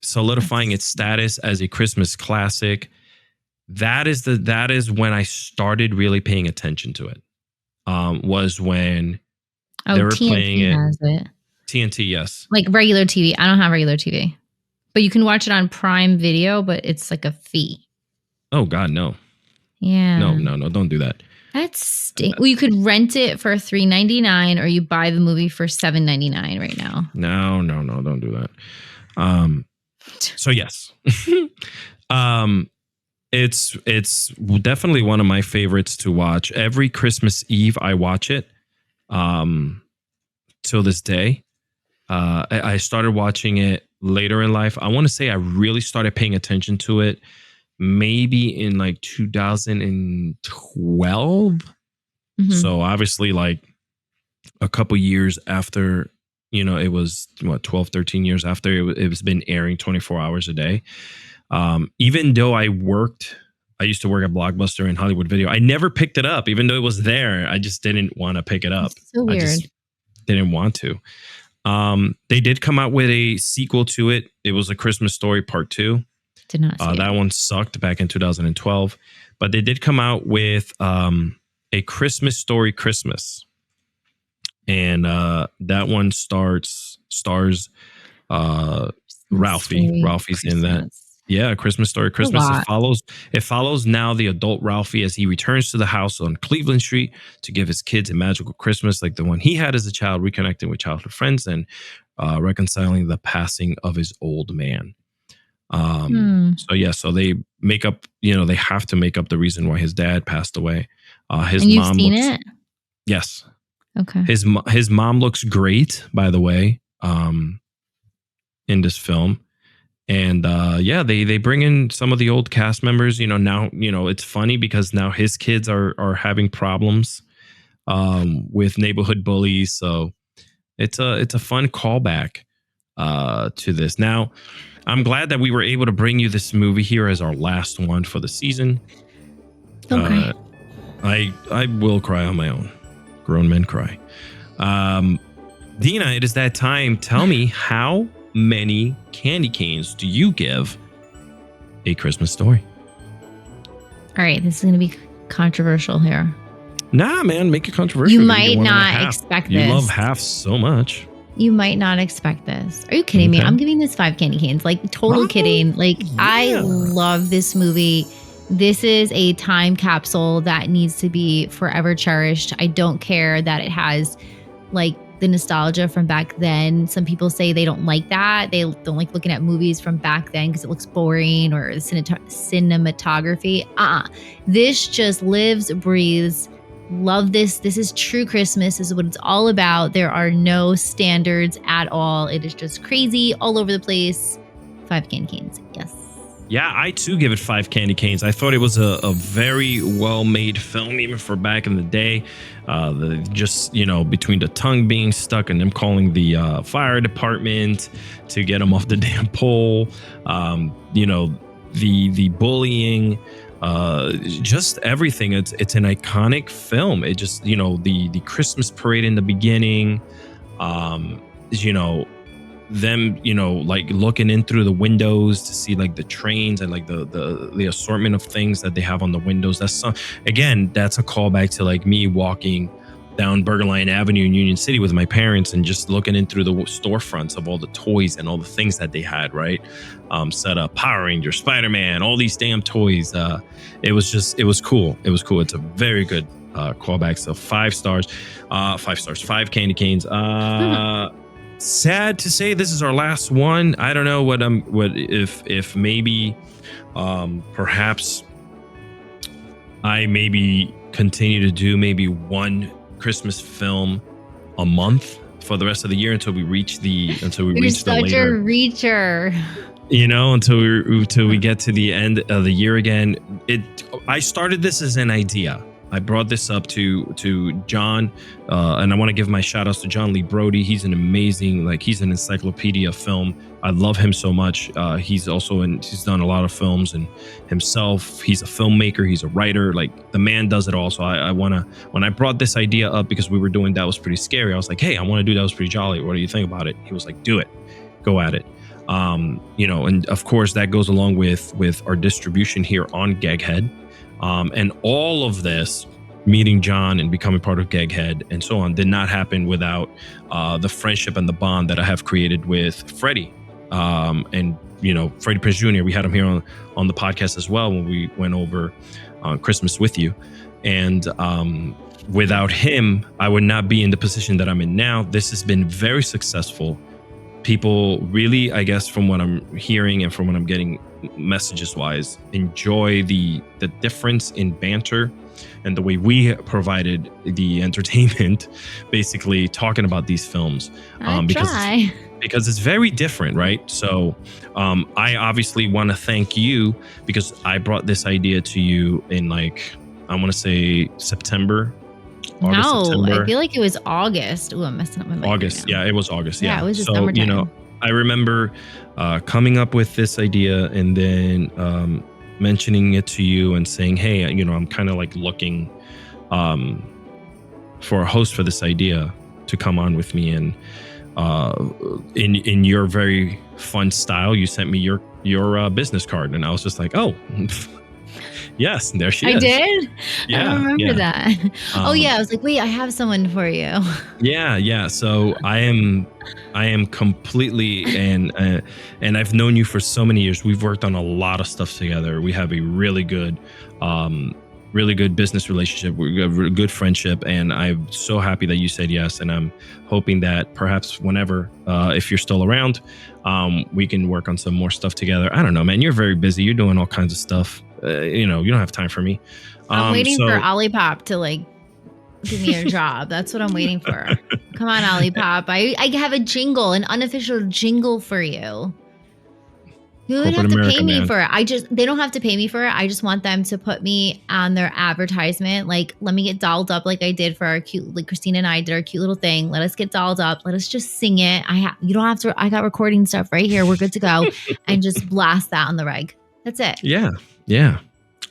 Solidifying its status as a Christmas classic. That is when I started really paying attention to it. Was when they were TNT playing it. Has it. TNT, yes. Like regular TV. I don't have regular TV. But you can watch it on Prime Video, but it's like a fee. Oh, God, no. Yeah. No, don't do that. That's stink. Well, you could rent it for $3.99 or you buy the movie for $7.99 right now. No, don't do that. So yes. It's definitely one of my favorites to watch. Every Christmas Eve I watch it. Till this day. I started watching it later in life. I want to say I really started paying attention to it maybe in like 2012. Mhm. So obviously like a couple years after, it was 12, 13 years after it was been airing 24 hours a day. Even though I used to work at Blockbuster and Hollywood Video. I never picked it up, even though it was there. I just didn't want to pick it up. It's so weird. I just didn't want to. They did come out with a sequel to it. It was A Christmas Story Part 2. Did not see that it. one sucked back in 2012. But they did come out with A Christmas Story Christmas. And that one stars Ralphie. Ralphie's in that. Yeah, A Christmas Story Christmas. It follows now the adult Ralphie as he returns to the house on Cleveland Street to give his kids a magical Christmas like the one he had as a child, reconnecting with childhood friends and reconciling the passing of his old man. So they make up, they have to make up the reason why his dad passed away. His and mom you've seen it? Yes. Okay. His mom looks great, by the way, in this film. And they bring in some of the old cast members. Now it's funny because now his kids are having problems with neighborhood bullies. So it's a fun callback to this. Now, I'm glad that we were able to bring you this movie here as our last one for the season. Okay. I will cry on my own. Grown men cry. Deana, it is that time. Tell me, how many candy canes do you give A Christmas Story? All right, this is going to be controversial here. Nah, man, make it controversial. You might not expect this. You love half so much. You might not expect this. Are you kidding me? I'm giving this 5 candy canes. Like, total kidding. Like, yeah. I love this movie. This is a time capsule that needs to be forever cherished. I don't care that it has, like, the nostalgia from back then. Some people say they don't like that. They don't like looking at movies from back then because it looks boring or the cinematography. This just lives, breathes. Love this. This is true Christmas. This is what it's all about. There are no standards at all. It is just crazy all over the place. 5 candy canes. Yes. Yeah, I too give it 5 candy canes. I thought it was a very well-made film, even for back in the day. Between the tongue being stuck and them calling the fire department to get them off the damn pole. The bullying. Just everything. It's an iconic film. It just, the Christmas parade in the beginning, them, like looking in through the windows to see like the trains and like the assortment of things that they have on the windows. That's a callback to like me walking down Burger Line Avenue in Union City with my parents and just looking in through the storefronts of all the toys and all the things that they had, right? Set up Power Ranger, Spider-Man, all these damn toys. It was cool. It's a very good callback. So 5 stars, 5 candy canes. Sad to say this is our last one. I don't know if maybe perhaps I maybe continue to do maybe one Christmas film a month for the rest of the year until we reach the You're reach the later. Such a reacher. Until we get to the end of the year again. I started this as an idea. I brought this up to John, and I want to give my shout outs to John Lee Brody. He's an amazing, he's an encyclopedia of film. I love him so much. He's done a lot of films and himself. He's a filmmaker. He's a writer. Like, the man does it all. So when I brought this idea up because we were doing That Was Pretty Scary, I was like, hey, I want to do That Was Pretty Jolly. What do you think about it? He was like, do it, go at it. And of course that goes along with our distribution here on Gegghead. And all of this, meeting John and becoming part of Gegghead and so on, did not happen without the friendship and the bond that I have created with Freddie. And Freddie Prinze Jr., we had him here on the podcast as well when we went over Christmas with you. And without him, I would not be in the position that I'm in now. This has been very successful. People really, I guess, from what I'm hearing and from what I'm getting messages wise, enjoy the difference in banter and the way we provided the entertainment, basically talking about these films. Because it's very different, right? So I obviously want to thank you because I brought this idea to you in I want to say September. September. I feel like it was August. Oh, I'm messing up my mic. August. Yeah, it was August. Yeah, it was just summertime. I remember coming up with this idea and then mentioning it to you and saying, hey, I'm kind of looking for a host for this idea to come on with me. And in your very fun style, you sent me your business card. And I was just like, oh, yes, there she is. I did? Yeah, I remember that. I was like, wait, I have someone for you. Yeah. So I am completely, and I've known you for so many years. We've worked on a lot of stuff together. We have a really good business relationship. We have a good friendship, and I'm so happy that you said yes. And I'm hoping that perhaps whenever, if you're still around, we can work on some more stuff together. I don't know, man. You're very busy. You're doing all kinds of stuff. You don't have time for me. I'm waiting for Olipop to give me a job. That's what I'm waiting for. Come on, Olipop. I have a jingle, an unofficial jingle for you. You would have to pay me for it. They don't have to pay me for it. I just want them to put me on their advertisement. Let me get dolled up like I did for our cute, Christina and I did our cute little thing. Let us get dolled up. Let us just sing it. You don't have to. I got recording stuff right here. We're good to go. And just blast that on the reg. That's it. Yeah.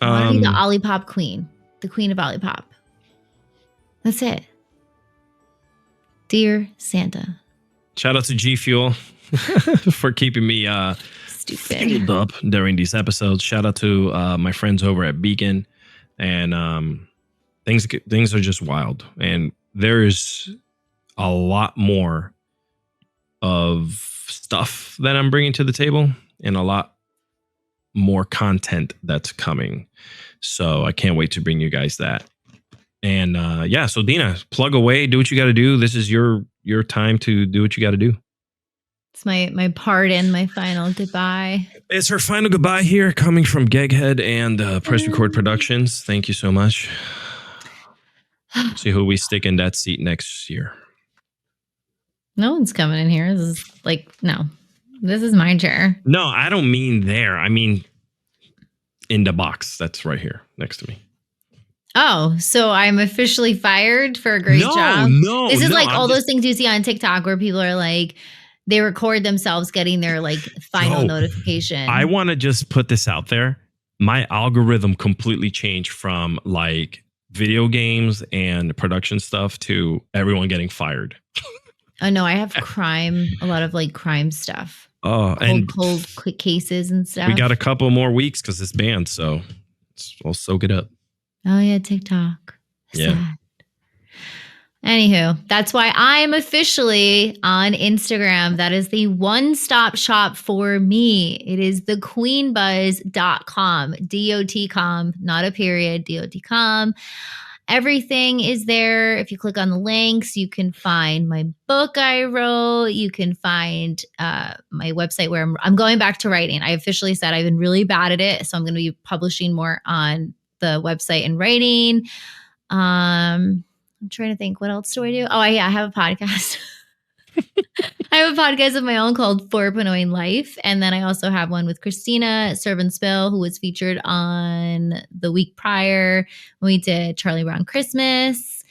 I want to be the Olipop queen. The queen of Olipop. That's it. Dear Santa. Shout out to G Fuel for keeping me fueled up during these episodes. Shout out to my friends over at Beacon. And things are just wild. And there is a lot more of stuff that I'm bringing to the table and a lot more content that's coming. So I can't wait to bring you guys that. And so Deana, plug away, do what you got to do. This is your time to do what you got to do. It's my pardon, my final goodbye. It's her final goodbye here, coming from Gegghead and Press Record Productions. Thank you so much. See who we stick in that seat next year. No one's coming in here. This is no. This is my chair. No, I don't mean there. I mean in the box that's right here next to me. Oh, so I'm officially fired for a great job? No, this is all those things you see on TikTok where people are they record themselves getting their final notification. I want to just put this out there. My algorithm completely changed from video games and production stuff to everyone getting fired. Oh no, I have crime, a lot of crime stuff. Oh, and cold quick cases and stuff. We got a couple more weeks because it's banned, so I'll soak it up. Oh yeah, TikTok. Yeah. Sad. Anywho, that's why I'm officially on Instagram. That is the one-stop shop for me. It is thequeenbuzz.com. D-O-T-com, not a period, D-O-T-com. Everything is there. If you click on the links, you can find my book I wrote. You can find my website where I'm going back to writing. I officially said I've been really bad at it, so I'm going to be publishing more on the website and writing. I'm trying to think, what else do I do? Oh, yeah, I have a podcast. I have a podcast of my own called 4.0 Life. And then I also have one with Christina Serve and Spill, who was featured on the week prior when we did Charlie Brown Christmas.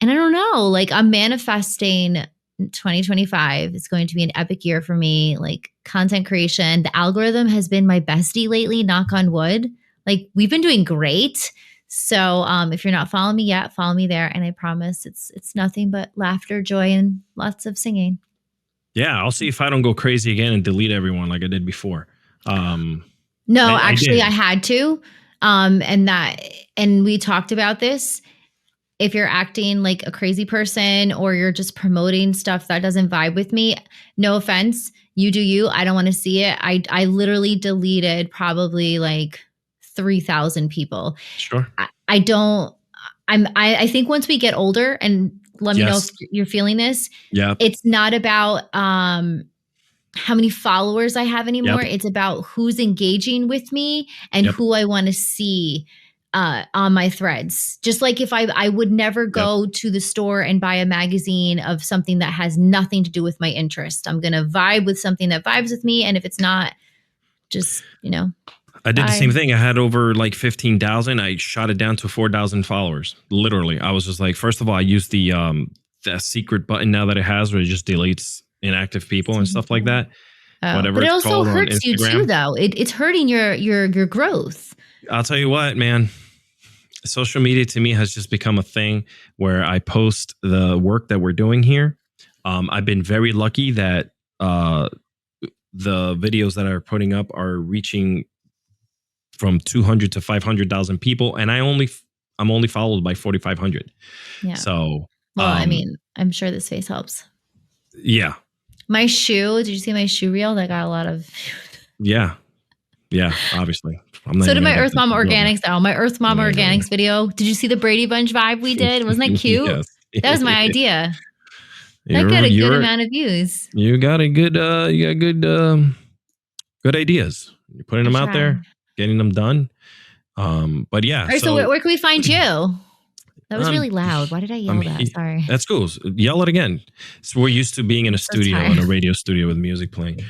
And I don't know, I'm manifesting 2025 is going to be an epic year for me. Content creation, the algorithm has been my bestie lately, knock on wood. We've been doing great. So if you're not following me yet, follow me there. And I promise it's nothing but laughter, joy, and lots of singing. Yeah, I'll see if I don't go crazy again and delete everyone like I did before. No, I had to. And we talked about this. If you're acting like a crazy person or you're just promoting stuff that doesn't vibe with me, no offense, You do you. I don't want to see it. I literally deleted probably like 3,000 people. Sure. I don't. I think once we get older, and let me know if Yes. you're feeling this. Yeah. It's not about how many followers I have anymore. Yep. It's about who's engaging with me and Yep. who I want to see on my threads. Just like if I would never go to the store and buy a magazine of something that has nothing to do with my interest. I'm going to vibe with something that vibes with me. And if it's not, just, I did the bye. same thing. I had over like 15,000. I shot it down to 4,000 followers. Literally. I was just like, first of all, I used the secret button now that it has where it just deletes inactive people and stuff like that. Whatever But it it's also called on hurts you Instagram. too, though. It's hurting your growth. I'll tell you what, man. Social media to me has just become a thing where I post the work that we're doing here. I've been very lucky that the videos that I'm putting up are reaching from 200 to 500,000 people, and I'm only followed by 4,500. Yeah. So, well, I mean, I'm sure this face helps. Yeah. My shoe. Did you see my shoe reel? That got a lot of. Yeah. Obviously. So did my Earth Mama Organics. My Earth Mama Organics video. Did you see the Brady Bunch vibe we did? Wasn't that cute? Yes. That was my idea. That got a good amount of views. You got good ideas. You're putting them out there, getting them done. But yeah. All right, so where can we find you? That was really loud. Why did I yell that? Sorry. That's cool. Yell it again. So we're used to being in a studio, in a radio studio with music playing.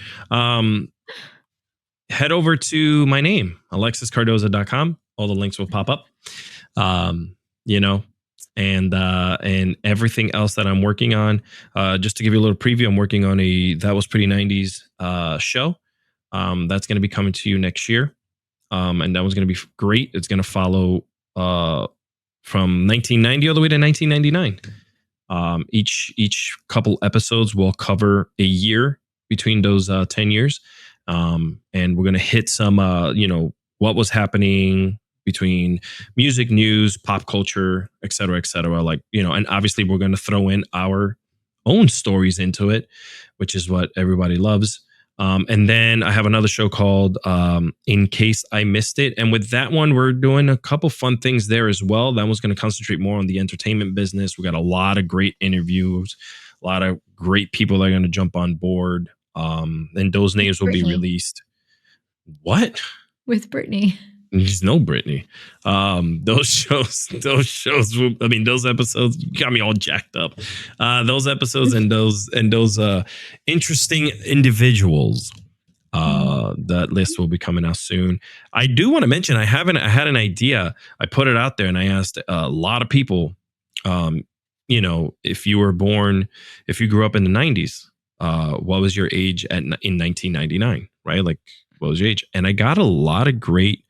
Head over to my name, alexiscardoza.com. All the links will pop up. And everything else that I'm working on. Just to give you a little preview, I'm working on a That Was Pretty 90s show. That's going to be coming to you next year. And that was going to be great. It's going to follow from 1990 all the way to 1999. Each couple episodes will cover a year between those 10 years. And we're going to hit some, what was happening between music, news, pop culture, et cetera, and obviously we're going to throw in our own stories into it, which is what everybody loves. And then I have another show called In Case I Missed It. And with that one, we're doing a couple fun things there as well. That one's going to concentrate more on the entertainment business. We got a lot of great interviews, a lot of great people that are going to jump on board. And those names will be released. What? With Brittany. There's no Brittany. Those shows, those episodes got me all jacked up. Those episodes and those interesting individuals. That list will be coming out soon. I do want to mention, I had an idea. I put it out there and I asked a lot of people, if you grew up in the 90s, what was your age in 1999, right? Like, what was your age? And I got a lot of great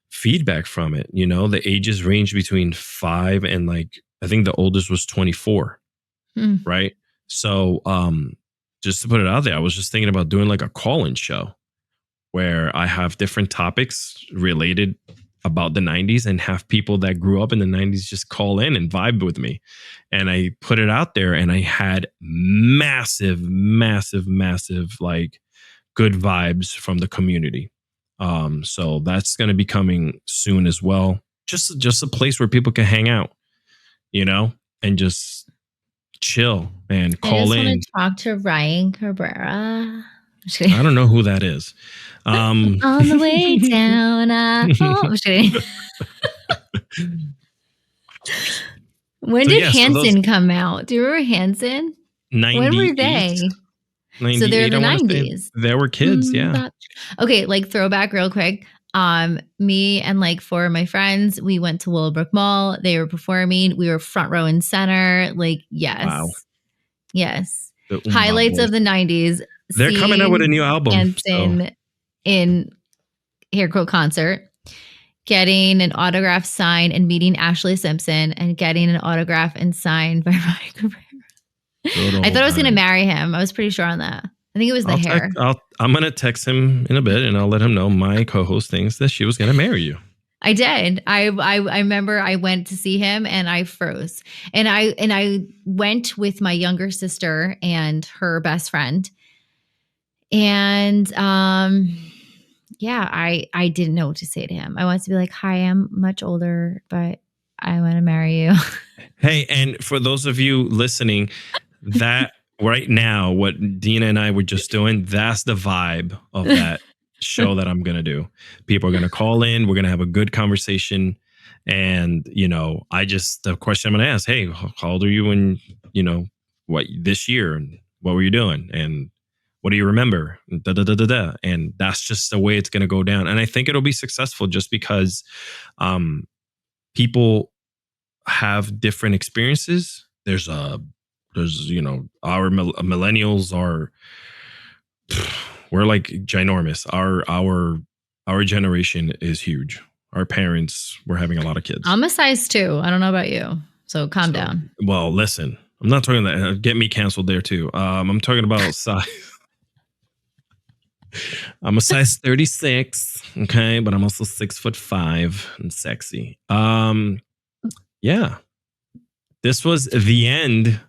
feedback from it. The ages range between 5 and I think the oldest was 24. Right. So, just to put it out there, I was just thinking about doing like a call-in show where I have different topics related about the 90s and have people that grew up in the 90s just call in and vibe with me. And I put it out there and I had massive good vibes from the community. So that's going to be coming soon as well. Just a place where people can hang out, and just chill and call in. I just want to talk to Ryan Cabrera. I don't know who that is. On the way down. I'm just kidding. When did Hanson come out? Do you remember Hanson? 98. When were they? So they're the 90s. They were kids, yeah. Okay, throwback real quick. Me and 4 of my friends, we went to Willowbrook Mall. They were performing. We were front row and center. Yes. Wow. Yes. Highlights of the 90s. They're coming out with a new album. Hanson in hair quote concert. Getting an autograph signed and meeting Ashley Simpson and getting an autograph and signed by Ryan Cabrera. I thought I was going to marry him. I was pretty sure on that. I think it was the hair. I'm going to text him in a bit and I'll let him know my co-host thinks that she was going to marry you. I did. I remember I went to see him and I froze. And I went with my younger sister and her best friend. And yeah, I didn't know what to say to him. I wanted to be like, hi, I'm much older, but I want to marry you. Hey, and for those of you listening, that right now, what Deana and I were just doing, that's the vibe of that show that I'm going to do. People are going to call in. We're going to have a good conversation. And, the question I'm going to ask, hey, how old are you when, what this year? And what were you doing? And what do you remember? Da, da, da, da, da. And that's just the way it's going to go down. And I think it'll be successful just because people have different experiences. There's our millennials are, we're like ginormous. Our generation is huge. Our parents were having a lot of kids. I'm a size 2. I don't know about you. So calm down. Well, listen, I'm not talking that. Get me canceled there too. I'm talking about size. I'm a size 36. Okay. But I'm also 6'5" and sexy. Yeah. This was the end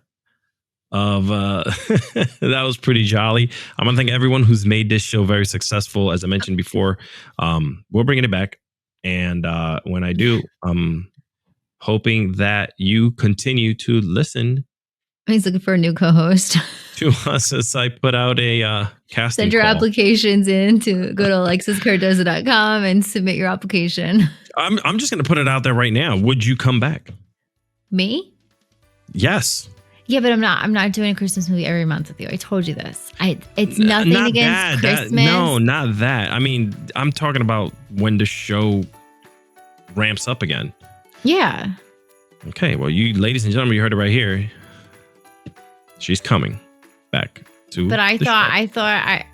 of that was pretty jolly. I want to thank everyone who's made this show very successful. As I mentioned before, we're bringing it back. And when I do, I'm hoping that you continue to listen. He's looking for a new co-host. To us as I put out a casting Send your call. applications in to go to alexiscardoza.com and submit your application. I'm just going to put it out there right now. Would you come back? Me? Yes. Yeah, but I'm not doing a Christmas movie every month with you. I told you this. It's nothing not against that. Christmas. No, not that. I mean, I'm talking about when the show ramps up again. Yeah. Okay, well, you ladies and gentlemen, you heard it right here. She's coming back to. But I thought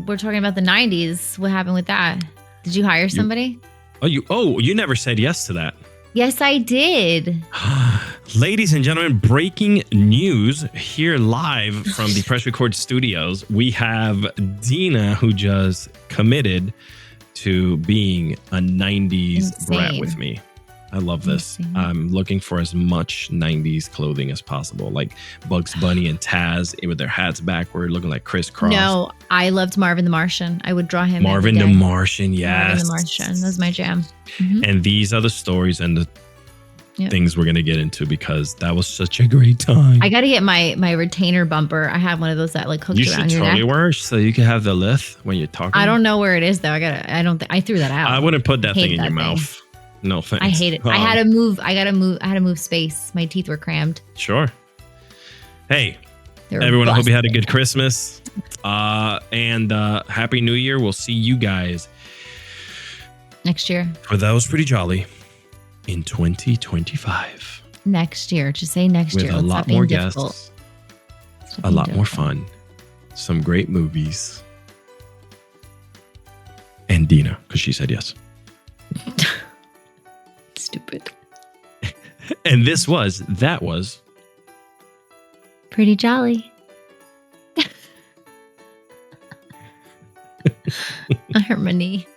we're talking about the 90s. What happened with that? Did you hire somebody? You never said yes to that. Yes, I did. Ladies and gentlemen, breaking news here live from the Press Record Studios. We have Deana, who just committed to being a 90s brat with me. I love this. Insane. I'm looking for as much 90s clothing as possible, like Bugs Bunny and Taz with their hats backward, looking like crisscross. No, I loved Marvin the Martian. I would draw him. Marvin the Martian, yes. Marvin the Martian. That was my jam. Mm-hmm. And these are the stories and the things we're going to get into because that was such a great time. I got to get my retainer bumper. I have one of those that like hooks around your neck. You should totally wear so you can have the lift when you're talking. I don't know where it is though. I threw that out. I wouldn't put that thing in your mouth. No thanks. I hate it. I had to move. I had to move space. My teeth were crammed. Sure. Hey, everyone, I hope you had a good Christmas. And Happy New Year. We'll see you guys next year. For that was pretty jolly in 2025. Next year. Just say next year. With a lot more guests. A lot more fun. Some great movies. And Deana, because she said yes. Stupid. And that was pretty jolly. I hurt my knee.